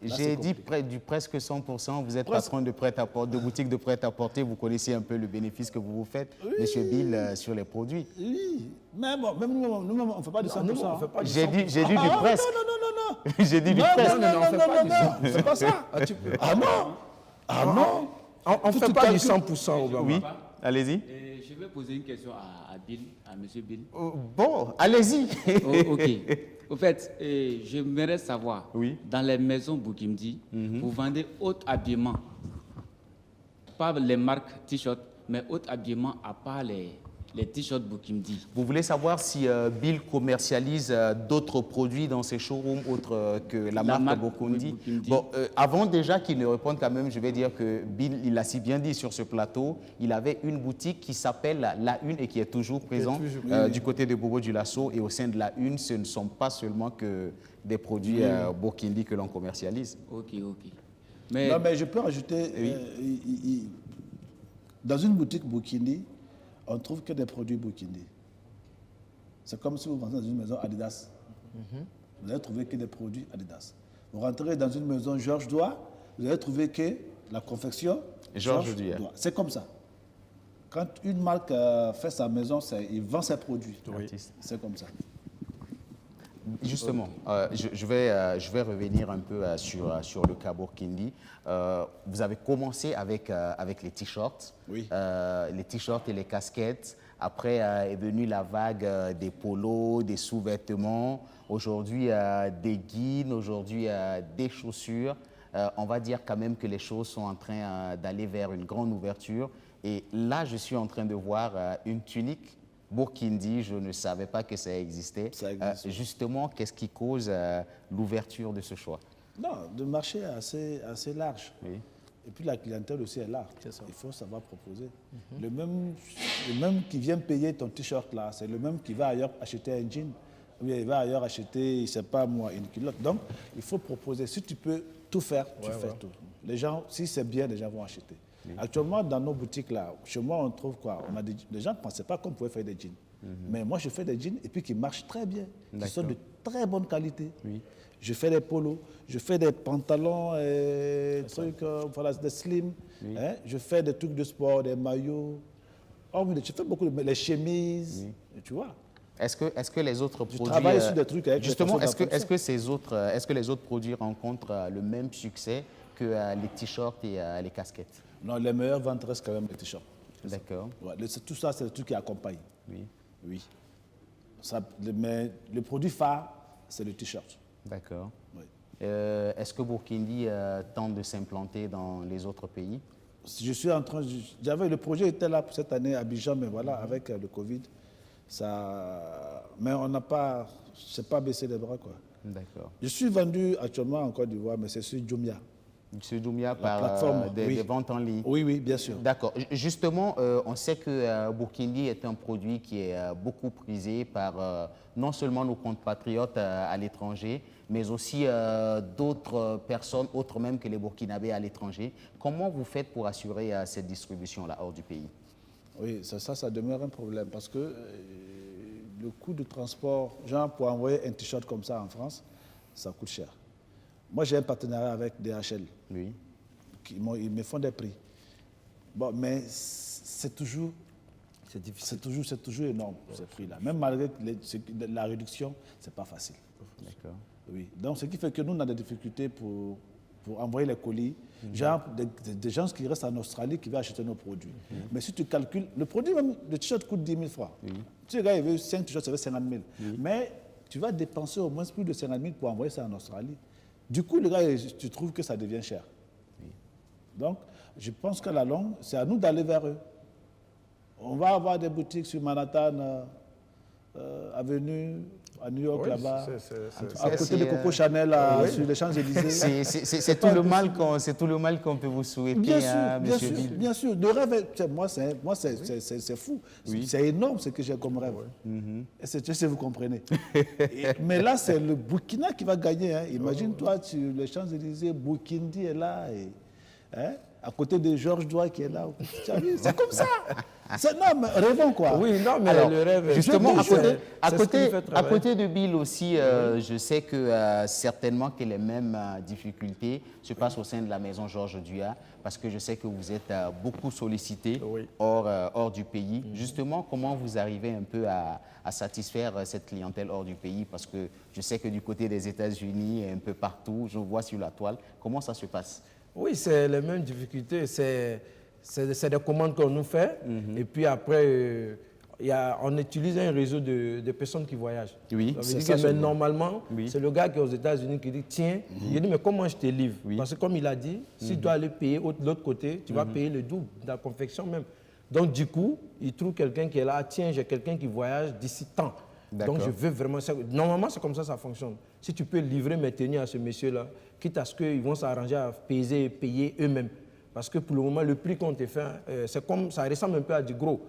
[SPEAKER 1] j'ai dit du presque 100%. Vous êtes patron de prêt-à-porter, de boutique de prêt-à-porter. Vous connaissez un peu le bénéfice que vous faites, Monsieur Bill, sur les produits.
[SPEAKER 2] Oui, mais bon, même nous, on ne fait pas du 100%.
[SPEAKER 1] J'ai dit du presque.
[SPEAKER 2] Non.
[SPEAKER 1] J'ai dit du presque.
[SPEAKER 3] Non, on ne fait pas du 100%.
[SPEAKER 2] C'est pas ça. Ah non. Ah non.
[SPEAKER 3] On ne fait pas du 100%, Obama.
[SPEAKER 1] Oui, allez-y.
[SPEAKER 5] Je vais poser une question à Bill, à Monsieur Bill.
[SPEAKER 1] Bon, allez-y.
[SPEAKER 5] Ok. Au fait, j'aimerais savoir, dans les maisons Bukindi, vous vendez haut habillement, pas les marques t-shirt, mais haut habillement à part les t-shirts Bukindi.
[SPEAKER 1] Vous voulez savoir si Bill commercialise d'autres produits dans ses showrooms autres que la marque Bokindi? Bon, avant déjà qu'il ne réponde quand même, je vais dire que Bill, il l'a si bien dit sur ce plateau, il avait une boutique qui s'appelle La Une et qui est toujours présente du côté de Bobo du Lasso. Et au sein de La Une, ce ne sont pas seulement que des produits Bokindi que l'on commercialise.
[SPEAKER 5] Ok.
[SPEAKER 2] Non, mais je peux rajouter, dans une boutique Bokindi, on ne trouve que des produits Bukindi. C'est comme si vous rentrez dans une maison Adidas. Vous allez trouver que des produits Adidas. Vous rentrez dans une maison Georges Doigt, vous allez trouver que la confection Georges Doigt. C'est comme ça. Quand une marque fait sa maison, il vend ses produits. C'est comme ça.
[SPEAKER 1] Justement, je vais revenir un peu sur le cas Bokindi. Vous avez commencé avec les t-shirts, les t-shirts et les casquettes. Après est venue la vague des polos, des sous-vêtements. Aujourd'hui, des guides, aujourd'hui, des chaussures. On va dire quand même que les choses sont en train d'aller vers une grande ouverture. Et là, je suis en train de voir une tunique Bokindi, je ne savais pas que ça existait. Ça existe. Justement, qu'est-ce qui cause l'ouverture de ce choix? Non,
[SPEAKER 2] le marché est assez large. Et puis la clientèle aussi est large. Il faut savoir proposer. Le même qui vient payer ton t-shirt là, c'est le même qui va ailleurs acheter un jean. Ou bien il va ailleurs acheter, je ne sais pas moi, une culotte. Donc, il faut proposer. Si tu peux tout faire, tu fais tout. Les gens, si c'est bien, les gens vont acheter. Actuellement, dans nos boutiques, là, chez moi, on trouve quoi? Les gens ne pensaient pas qu'on pouvait faire des jeans. Mais moi, je fais des jeans et puis qui marchent très bien, qui sont de très bonne qualité. Je fais des polos, je fais des pantalons, trucs, voilà, des slim. Hein? Je fais des trucs de sport, des maillots. Je fais beaucoup de les chemises, tu vois.
[SPEAKER 1] Est-ce que les autres produits...
[SPEAKER 2] Je travaille sur des trucs avec
[SPEAKER 1] justement, est-ce que les autres produits rencontrent le même succès que les t-shirts et les casquettes?
[SPEAKER 2] Non, les meilleures ventes restent quand même les t-shirts.
[SPEAKER 1] D'accord.
[SPEAKER 2] Tout ça, c'est le truc qui accompagne. Oui. Mais le produit phare, c'est le t-shirt.
[SPEAKER 1] D'accord. Est-ce que Bokindi tente de s'implanter dans les autres pays?
[SPEAKER 2] Je suis en train... Le projet était là pour cette année à Abidjan, mais voilà, avec le Covid, mais on n'a pas... Je n'ai pas baissé les bras, quoi.
[SPEAKER 1] D'accord.
[SPEAKER 2] Je suis vendu actuellement en Côte d'Ivoire, mais c'est sur Jumia.
[SPEAKER 1] Sur Jumia par des ventes en ligne.
[SPEAKER 2] Oui, bien sûr.
[SPEAKER 1] D'accord. Justement, on sait que Bokindi est un produit qui est beaucoup prisé par non seulement nos compatriotes à l'étranger, mais aussi d'autres personnes, autres même que les Burkinabés à l'étranger. Comment vous faites pour assurer cette distribution-là hors du pays?
[SPEAKER 2] Oui, ça demeure un problème parce que le coût de transport, genre pour envoyer un t-shirt comme ça en France, ça coûte cher. Moi, j'ai un partenariat avec DHL. Ils me font des prix. Bon, mais c'est toujours énorme, ces prix-là. Même malgré la réduction, ce n'est pas facile.
[SPEAKER 1] D'accord.
[SPEAKER 2] Oui. Donc, ce qui fait que nous, on a des difficultés pour envoyer les colis. Genre, des gens qui restent en Australie qui veulent acheter nos produits. Mais si tu calcules, le produit, même, le t-shirt coûte 10 000 francs. Si le gars il veut 5 t-shirts, ça fait 50 000. Mais tu vas dépenser au moins plus de 50 000 pour envoyer ça en Australie. Du coup, le gars, tu trouves que ça devient cher. Donc, je pense qu'à la longue, c'est à nous d'aller vers eux. On va avoir des boutiques sur Manhattan, Avenue, à New York, là-bas, à côté de Coco Chanel, sur les Champs-Élysées.
[SPEAKER 1] C'est tout le mal qu'on peut vous souhaiter,
[SPEAKER 2] bien sûr,
[SPEAKER 1] hein,
[SPEAKER 2] bien
[SPEAKER 1] Monsieur
[SPEAKER 2] sûr,
[SPEAKER 1] Bill.
[SPEAKER 2] bien sûr. Le rêve, moi, c'est fou. C'est énorme ce que j'ai comme rêve. Et si vous comprenez. Mais là, c'est le Burkina qui va gagner. Hein. Imagine-toi, sur les Champs-Élysées, Burkindi est là. Hein? À côté de Georges Douai qui est là. C'est comme ça. Non, mais rêvons quoi.
[SPEAKER 3] Oui, non, mais
[SPEAKER 1] Alors,
[SPEAKER 3] le rêve...
[SPEAKER 1] justement, à
[SPEAKER 3] à
[SPEAKER 1] côté de Bill aussi, je sais que certainement que les mêmes difficultés se passent au sein de la maison Georges Douai, parce que je sais que vous êtes beaucoup sollicité hors du pays. Justement, comment vous arrivez un peu à satisfaire cette clientèle hors du pays? Parce que je sais que du côté des États-Unis et un peu partout, je vois sur la toile, comment ça se passe?
[SPEAKER 3] Oui, c'est les mêmes difficultés. C'est des commandes qu'on nous fait. Et puis après, on utilise un réseau de personnes qui voyagent.
[SPEAKER 1] Oui,
[SPEAKER 3] c'est ça. Mais normalement, c'est le gars qui est aux États-Unis qui dit tiens, il dit mais comment je te livre? Parce que comme il a dit, si tu dois aller payer de l'autre côté, tu vas payer le double de la confection même. Donc du coup, il trouve quelqu'un qui est là, tiens, j'ai quelqu'un qui voyage d'ici tant. Donc je veux vraiment... Normalement, c'est comme ça fonctionne. Si tu peux livrer mes tenues à ce monsieur-là, quitte à ce qu'ils vont s'arranger à peser et payer eux-mêmes. Parce que pour le moment, le prix qu'on te fait, c'est comme, ça ressemble un peu à du gros.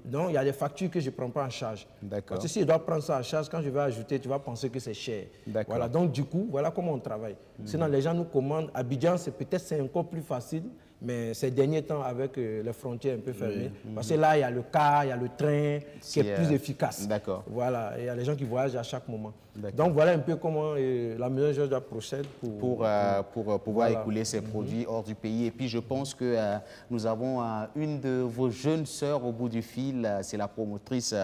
[SPEAKER 3] Donc, il y a des factures que je ne prends pas en charge. Parce que si je dois prendre ça en charge, quand je vais ajouter, tu vas penser que c'est cher. Voilà, donc du coup, voilà comment on travaille. Sinon, les gens nous commandent. Abidjan, c'est encore plus facile. Mais ces derniers temps, avec les frontières un peu fermées, parce que là, il y a le car, il y a le train qui est plus efficace. Voilà, et il y a les gens qui voyagent à chaque moment. Donc voilà un peu comment la maison Georges procède pour
[SPEAKER 1] pouvoir écouler ses produits hors du pays. Et puis je pense que nous avons une de vos jeunes sœurs au bout du fil, c'est la promotrice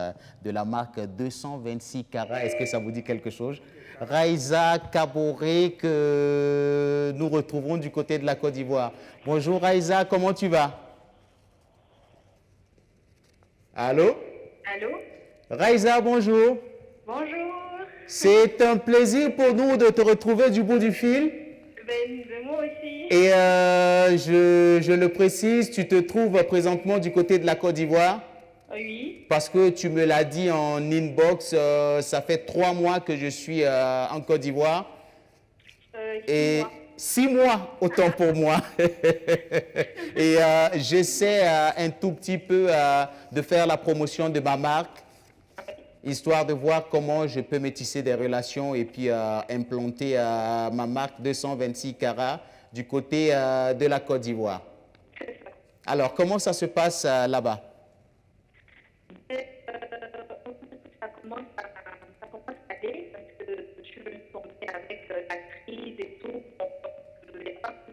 [SPEAKER 1] de la marque 226 carats. Est-ce que ça vous dit quelque chose? Raïza Kaboré, que nous retrouvons du côté de la Côte d'Ivoire. Bonjour Raïza, comment tu vas? Allô?
[SPEAKER 7] Allô?
[SPEAKER 1] Raïza, bonjour.
[SPEAKER 7] Bonjour.
[SPEAKER 1] C'est un plaisir pour nous de te retrouver du bout du fil.
[SPEAKER 7] Moi aussi.
[SPEAKER 1] Et je le précise, tu te trouves présentement du côté de la Côte d'Ivoire.
[SPEAKER 7] Oui.
[SPEAKER 1] Parce que tu me l'as dit en inbox, ça fait 3 mois que je suis en Côte d'Ivoire.
[SPEAKER 7] 6 mois.
[SPEAKER 1] 6 mois, autant pour moi. Et j'essaie un tout petit peu de faire la promotion de ma marque, histoire de voir comment je peux métisser des relations et puis implanter ma marque 226 carats du côté de la Côte d'Ivoire. Alors, comment ça se passe là-bas?
[SPEAKER 7] Ça commence à aller parce que je suis tombée avec la crise et tout. Je n'ai pas pu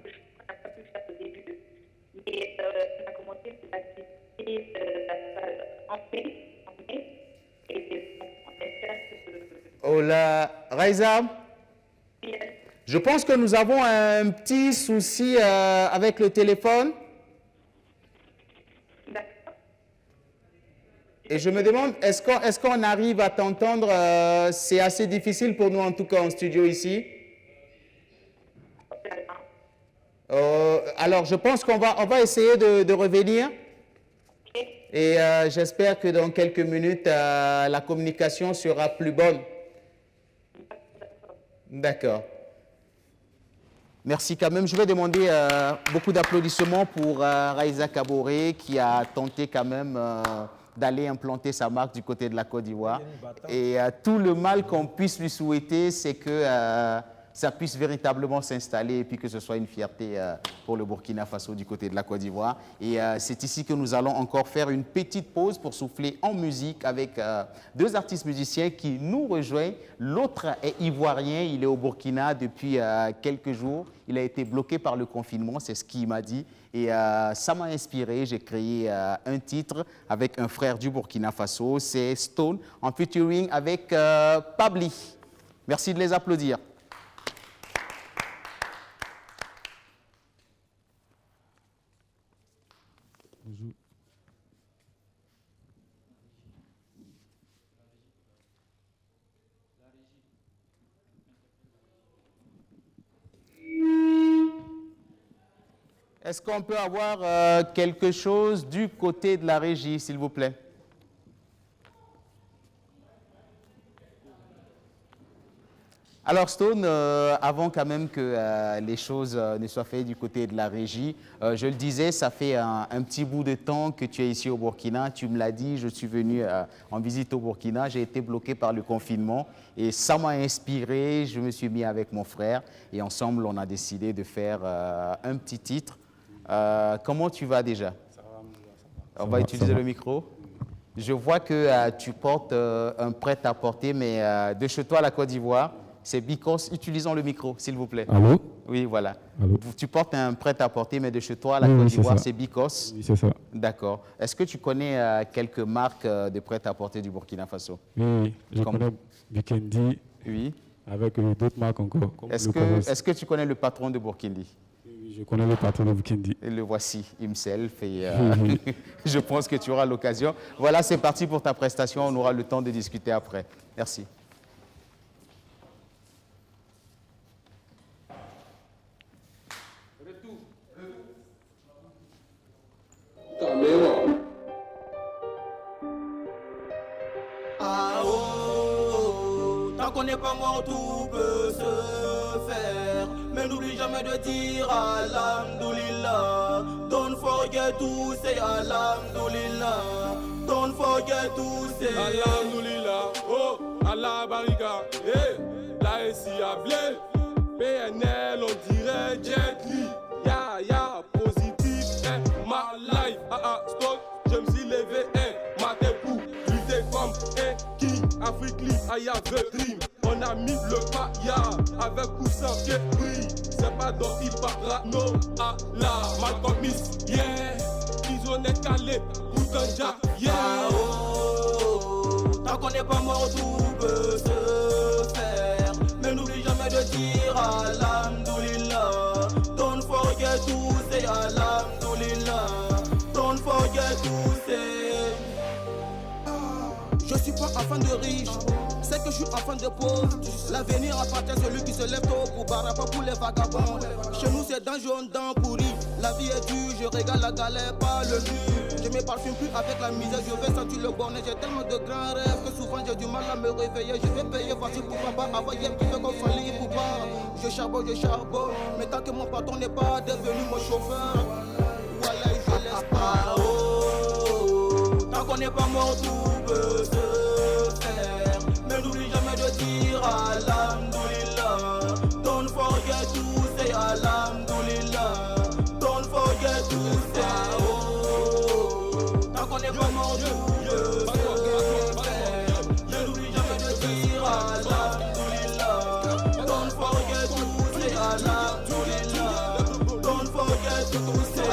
[SPEAKER 7] faire au début. Mais ça a commencé l'activité en mai. Et on espère que...
[SPEAKER 1] Oh là, Raïza, je pense que nous avons un petit souci avec le téléphone. Et je me demande, est-ce qu'on arrive à t'entendre? C'est assez difficile pour nous, en tout cas, en studio ici. Alors, je pense qu'on va essayer de revenir. Et j'espère que dans quelques minutes, la communication sera plus bonne. D'accord. Merci quand même. Je vais demander beaucoup d'applaudissements pour Raïza Kaboré qui a tenté quand même d'aller implanter sa marque du côté de la Côte d'Ivoire. Et tout le mal qu'on puisse lui souhaiter, c'est que ça puisse véritablement s'installer et puis que ce soit une fierté pour le Burkina Faso du côté de la Côte d'Ivoire. Et c'est ici que nous allons encore faire une petite pause pour souffler en musique avec deux artistes musiciens qui nous rejoignent. L'autre est ivoirien, il est au Burkina depuis quelques jours. Il a été bloqué par le confinement, c'est ce qu'il m'a dit. Et ça m'a inspiré, j'ai créé un titre avec un frère du Burkina Faso, c'est Stone, en featuring avec Pabli. Merci de les applaudir.
[SPEAKER 8] Bonjour.
[SPEAKER 1] Est-ce qu'on peut avoir quelque chose du côté de la régie, s'il vous plaît? Alors Stone, avant quand même que les choses ne soient faites du côté de la régie, je le disais, ça fait un petit bout de temps que tu es ici au Burkina. Tu me l'as dit, je suis venu en visite au Burkina, j'ai été bloqué par le confinement et ça m'a inspiré. Je me suis mis avec mon frère et ensemble, on a décidé de faire un petit titre. Comment tu vas déjà? Ça va, on va utiliser le micro. Je vois que tu portes un prêt-à-porter, mais de chez toi à la Côte d'Ivoire. C'est Bicos. Utilisons le micro, s'il vous plaît.
[SPEAKER 8] Allô?
[SPEAKER 1] Oui, voilà.
[SPEAKER 8] Allô?
[SPEAKER 1] Tu portes un prêt-à-porter, mais de chez toi, à la Côte d'Ivoire, c'est Bicos.
[SPEAKER 8] Oui, c'est ça.
[SPEAKER 1] D'accord. Est-ce que tu connais quelques marques de prêt-à-porter du Burkina Faso?
[SPEAKER 8] Oui, je connais Bikendi.
[SPEAKER 1] Oui.
[SPEAKER 8] Avec d'autres marques encore.
[SPEAKER 1] Est-ce que tu connais le patron de Burkindi?
[SPEAKER 8] Oui, je connais le patron de Bikendi.
[SPEAKER 1] Et le voici, himself. Et je pense que tu auras l'occasion. Voilà, c'est parti pour ta prestation. On aura le temps de discuter après. Merci.
[SPEAKER 9] Ah oh, tant qu'on n'est pas mort, tout peut se faire. Mais n'oublie jamais de dire Alhamdulillah. Don't forget to say Alhamdulillah. Don't forget to say
[SPEAKER 10] Alhamdulillah. Oh, Allah barika. Hey, la SIA blé. PNL, on dirait Jet Li. Ya, positif, ma life. Stop, je me suis levé, matin pour lutter comme un king. Afrique libre, I have a dream. On a mis le paya avec coussin qui brille. C'est pas dans Ibarra, no, Allah. Malcolm X, yeah. Prisonnier calé, Boutanja, yeah.
[SPEAKER 9] Tant qu'on n'est pas mort, tout peut se faire. Mais n'oublie jamais de dire Alhamdulillah. Don't forget to say Alhamdulillah. Don't forget to say. Je suis pas enfant de riche, c'est que je suis enfant de pauvre. L'avenir appartient à celui qui se lève tôt pour barrer, pas pour les vagabonds. Chez nous c'est dans jaune, dans pourri. La vie est dure, je régale la galère, pas le mur. Je me parfume plus avec la misère, je vais sentir le bonheur. J'ai tellement de grands rêves que souvent j'ai du mal à me réveiller. Je vais payer facile pour papa, avant hier qui fait qu'on fallait pour pas. Je charbonne, mais tant que mon patron n'est pas devenu mon chauffeur, voilà, je laisse pas. Tant qu'on n'est pas mort, tout peut se faire. Mais n'oublie jamais de dire Alhamdulillah. Don't forget to say Alhamdulillah. Don't forget to say. Tant qu'on n'est pas mort, tout peut se faire. Mais n'oublie jamais de dire Alhamdulillah. Don't forget to say Alhamdulillah. Don't forget to say.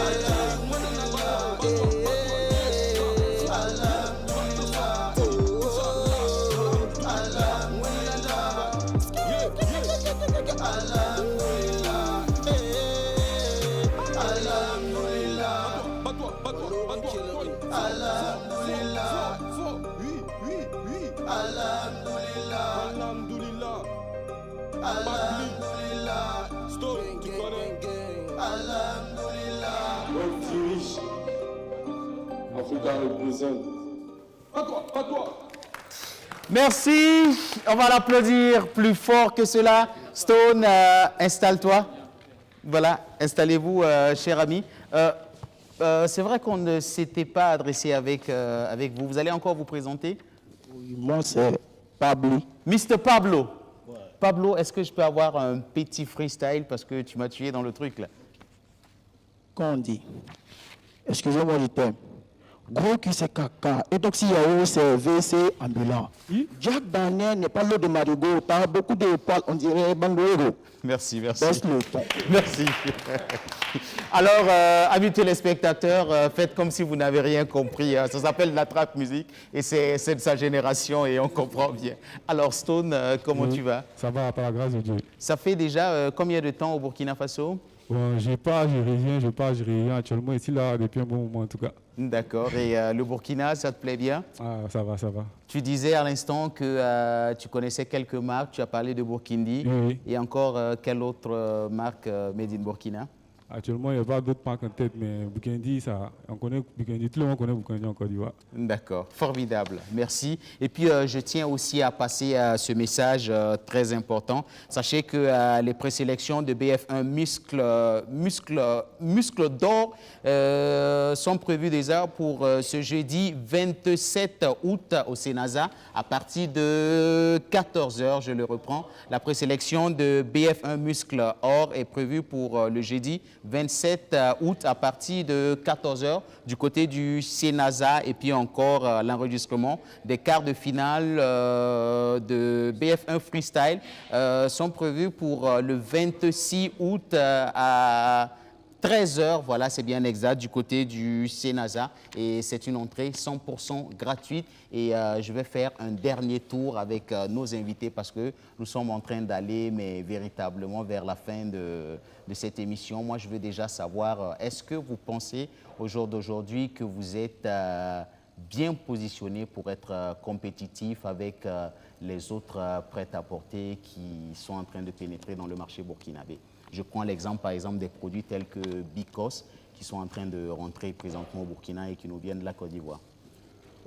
[SPEAKER 1] Merci, on va l'applaudir plus fort que cela. Stone, installe-toi. Voilà, installez-vous, cher ami. C'est vrai qu'on ne s'était pas adressé avec vous. Vous allez encore vous présenter?
[SPEAKER 11] Oui, moi, c'est Pablo.
[SPEAKER 1] Mr. Pablo.
[SPEAKER 11] Ouais.
[SPEAKER 1] Pablo, est-ce que je peux avoir un petit freestyle parce que tu m'as tué dans le truc là?
[SPEAKER 11] Quand on dit, excusez-moi, je t'aime. Gros qui c'est caca. Et donc, si Yao, c'est VC ambulant. Jack Daniel n'est pas l'eau de Marigot. T'as beaucoup de poils, on dirait Bangoero.
[SPEAKER 1] Merci, merci.
[SPEAKER 11] Baisse le ton.
[SPEAKER 1] Merci. Alors, amis téléspectateurs, faites comme si vous n'avez rien compris. Hein. Ça s'appelle la trap musique et c'est de sa génération et on comprend bien. Alors, Stone, comment tu vas?
[SPEAKER 8] Ça va, par la grâce de Dieu.
[SPEAKER 1] Ça fait déjà combien de temps au Burkina Faso?
[SPEAKER 8] Bon, je reviens actuellement ici, là, depuis un bon moment en tout cas.
[SPEAKER 1] D'accord. Et le Burkina, ça te plaît bien?
[SPEAKER 8] Ah, ça va, ça va.
[SPEAKER 1] Tu disais à l'instant que tu connaissais quelques marques, tu as parlé de Burkindi.
[SPEAKER 8] Oui.
[SPEAKER 1] Et encore, quelle autre marque made in Burkina?
[SPEAKER 8] Actuellement, il n'y a pas d'autres marques en tête, mais Burkindi, on connaît Burkindi, tout le monde connaît Burkindi en Côte d'Ivoire.
[SPEAKER 1] D'accord, formidable, merci. Et puis, je tiens aussi à passer à ce message très important. Sachez que les présélections de BF1 Muscle d'Or sont prévues déjà pour ce jeudi 27 août au Sénasa à partir de 14h, je le reprends. La présélection de BF1 Muscle Or est prévue pour le jeudi 27 août à partir de 14h du côté du Sénasa et puis encore l'enregistrement des quarts de finale de BF1 Freestyle sont prévus pour le 26 août à 13h, voilà, c'est bien exact, du côté du Sénasa. Et c'est une entrée 100% gratuite. Et je vais faire un dernier tour avec nos invités parce que nous sommes en train d'aller, mais véritablement, vers la fin de cette émission. Moi, je veux déjà savoir, est-ce que vous pensez au jour d'aujourd'hui que vous êtes bien positionné pour être compétitif avec les autres prêt-à-porter qui sont en train de pénétrer dans le marché burkinabé? Je prends l'exemple, par exemple, des produits tels que Bicos, qui sont en train de rentrer présentement au Burkina et qui nous viennent de la Côte d'Ivoire.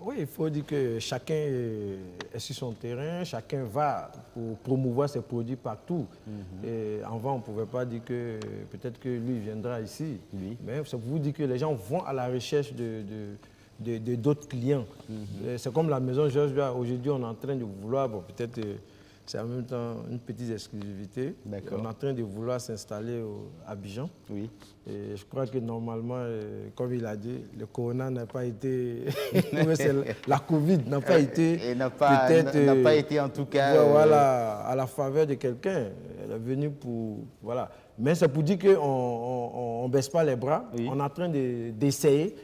[SPEAKER 3] Oui, il faut dire que chacun est sur son terrain, chacun va pour promouvoir ses produits partout. Et avant, on ne pouvait pas dire que peut-être que lui viendra ici. Mais ça vous dit que les gens vont à la recherche de d'autres clients. C'est comme la maison Georges. Aujourd'hui, on est en train de vouloir, bon, peut-être c'est en même temps une petite exclusivité. On est en train de vouloir s'installer à Abidjan. Oui. Et je crois que normalement, comme il a dit, le corona n'a pas été... la Covid n'a pas été...
[SPEAKER 1] Et n'a pas été en tout cas...
[SPEAKER 3] Voilà, à la faveur de quelqu'un. Elle est venue pour... Voilà. Mais c'est pour dire qu'on ne baisse pas les bras. On est en train d'essayer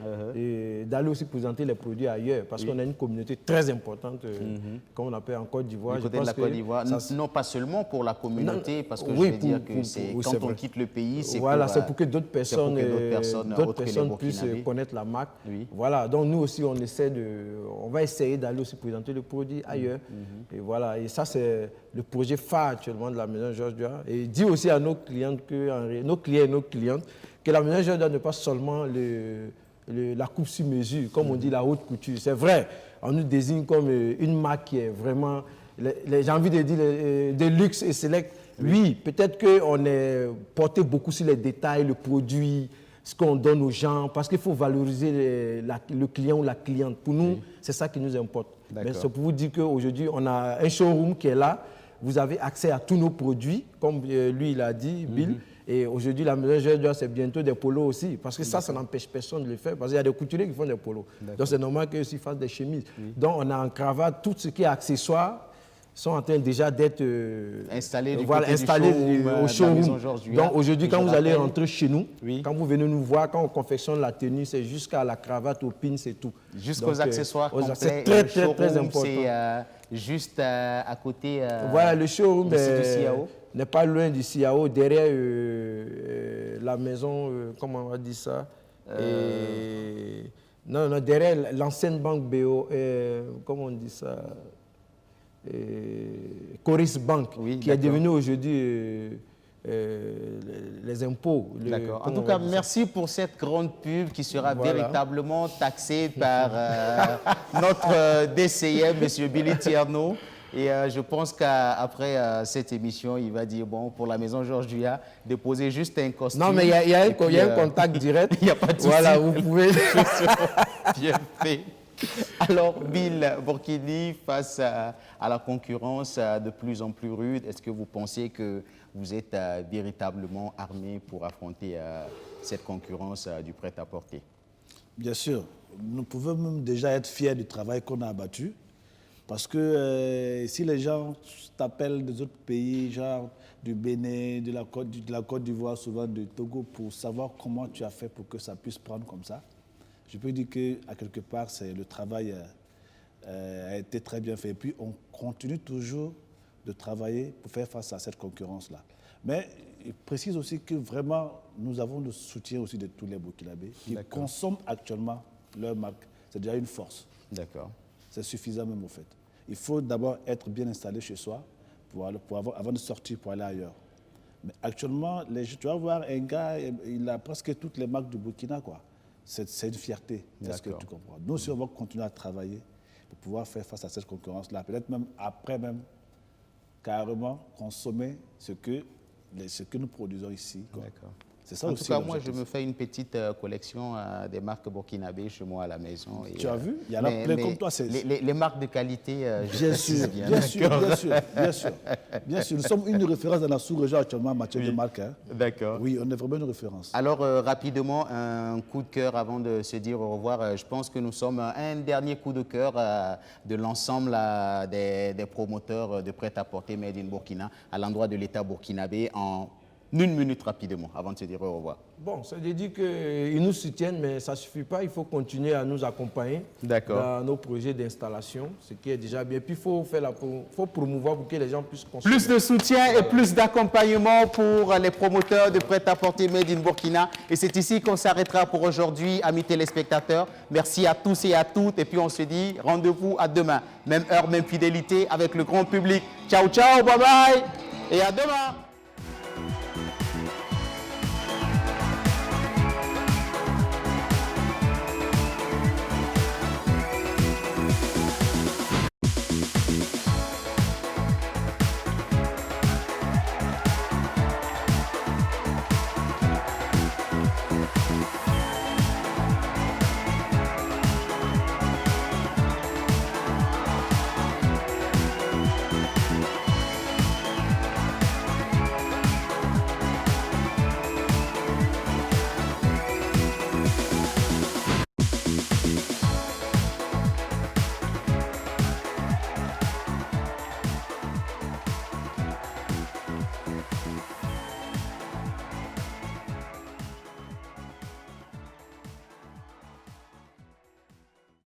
[SPEAKER 3] d'aller aussi présenter les produits ailleurs parce qu'on a une communauté très importante, comme on appelle en Côte d'Ivoire.
[SPEAKER 1] Du côté de la Côte d'Ivoire, non pas seulement pour la communauté, parce que je veux dire que quand on quitte le pays, c'est
[SPEAKER 3] pour que d'autres personnes puissent connaître la marque. Voilà, donc nous aussi, on va essayer d'aller aussi présenter le produit ailleurs. Et voilà, et ça c'est le projet phare actuellement de la maison Georges Dua. Et dit aussi à nos clients et nos clientes que la maison Georges Dua n'est pas seulement la coupe sur mesure, comme on dit la haute couture. C'est vrai, on nous désigne comme une marque qui est vraiment, j'ai envie de dire, de luxe et select. Oui, peut-être qu'on est porté beaucoup sur les détails, le produit, ce qu'on donne aux gens, parce qu'il faut valoriser le client ou la cliente. Pour nous, c'est ça qui nous importe. Mais c'est pour vous dire qu'aujourd'hui, on a un showroom qui est là. Vous avez accès à tous nos produits, comme lui, il a dit, Bill. Et aujourd'hui, la maison Georges Dua, c'est bientôt des polos aussi. Parce que ça n'empêche personne de le faire. Parce qu'il y a des couturiers qui font des polos. Donc, c'est normal qu'eux aussi fassent des chemises. Donc, on a en cravate, tout ce qui est accessoires sont en train déjà d'être
[SPEAKER 1] installés
[SPEAKER 3] au showroom. Donc, aujourd'hui, quand vous allez rentrer chez nous, quand vous venez nous voir, quand on confectionne la tenue, c'est jusqu'à la cravate, au pin, c'est tout.
[SPEAKER 1] Jusqu'aux accessoires complets.
[SPEAKER 3] C'est très important.
[SPEAKER 1] C'est juste à côté
[SPEAKER 3] voilà, le showroom n'est pas loin du CIAO, derrière la maison, comment on va dire ça non, derrière l'ancienne banque BO, comment on dit ça Coris Bank, qui est devenue aujourd'hui les impôts.
[SPEAKER 1] D'accord. En tout cas, merci pour cette grande pub qui sera véritablement taxée par notre DCM, M. Billy Tierno. Et je pense qu'après cette émission, il va dire, bon, pour la maison Georges Dua, déposer juste un costume.
[SPEAKER 3] Non, mais il y a un contact direct.
[SPEAKER 1] Il n'y a pas de souci.
[SPEAKER 3] Voilà, vous pouvez...
[SPEAKER 1] Bien fait. Alors, Bill Burkini, face à la concurrence de plus en plus rude, est-ce que vous pensez que vous êtes véritablement armé pour affronter cette concurrence du prêt-à-porter?
[SPEAKER 2] Bien sûr. Nous pouvons même déjà être fiers du travail qu'on a abattu. Parce que si les gens t'appellent des autres pays, genre du Bénin, de la Côte d'Ivoire, souvent de Togo, pour savoir comment tu as fait pour que ça puisse prendre comme ça, je peux dire qu'à quelque part, le travail a été très bien fait. Et puis, on continue toujours de travailler pour faire face à cette concurrence-là. Mais il précise aussi que vraiment, nous avons le soutien aussi de tous les Burkinabés qui consomment actuellement leur marque. C'est déjà une force.
[SPEAKER 1] D'accord. C'est
[SPEAKER 2] suffisant même au fait. Il faut d'abord être bien installé chez soi avant de sortir pour aller ailleurs. Mais actuellement, tu vas voir un gars, il a presque toutes les marques du Burkina, quoi. C'est une fierté, c'est ce que tu comprends. Nous aussi, on va continuer à travailler pour pouvoir faire face à cette concurrence-là. Peut-être même après, carrément consommer ce que nous produisons ici. D'accord. C'est ça
[SPEAKER 1] en
[SPEAKER 2] aussi.
[SPEAKER 1] tout cas, moi, je me fais une petite collection des marques burkinabés chez moi à la maison. Et,
[SPEAKER 2] tu as vu? Il y en a plein comme toi.
[SPEAKER 1] Les marques de qualité,
[SPEAKER 2] bien sûr, bien sûr. Nous sommes une référence dans la sous-région actuellement en matière de marque. Hein.
[SPEAKER 1] D'accord.
[SPEAKER 2] Oui, on est vraiment une référence.
[SPEAKER 1] Alors, rapidement, un coup de cœur avant de se dire au revoir. Je pense que nous sommes un dernier coup de cœur de l'ensemble des promoteurs de prêt-à-porter Made in Burkina à l'endroit de l'État burkinabé en 1 minute rapidement, avant de se dire au revoir.
[SPEAKER 3] Bon, ça veut dire qu'ils nous soutiennent, mais ça ne suffit pas. Il faut continuer à nous accompagner dans nos projets d'installation, ce qui est déjà bien. Puis il faut promouvoir pour que les gens puissent consommer.
[SPEAKER 1] Plus de soutien et plus d'accompagnement pour les promoteurs de prêt-à-porter Made in Burkina. Et c'est ici qu'on s'arrêtera pour aujourd'hui, amis téléspectateurs. Merci à tous et à toutes. Et puis on se dit rendez-vous à demain. Même heure, même fidélité avec le grand public. Ciao, ciao, bye bye et à demain.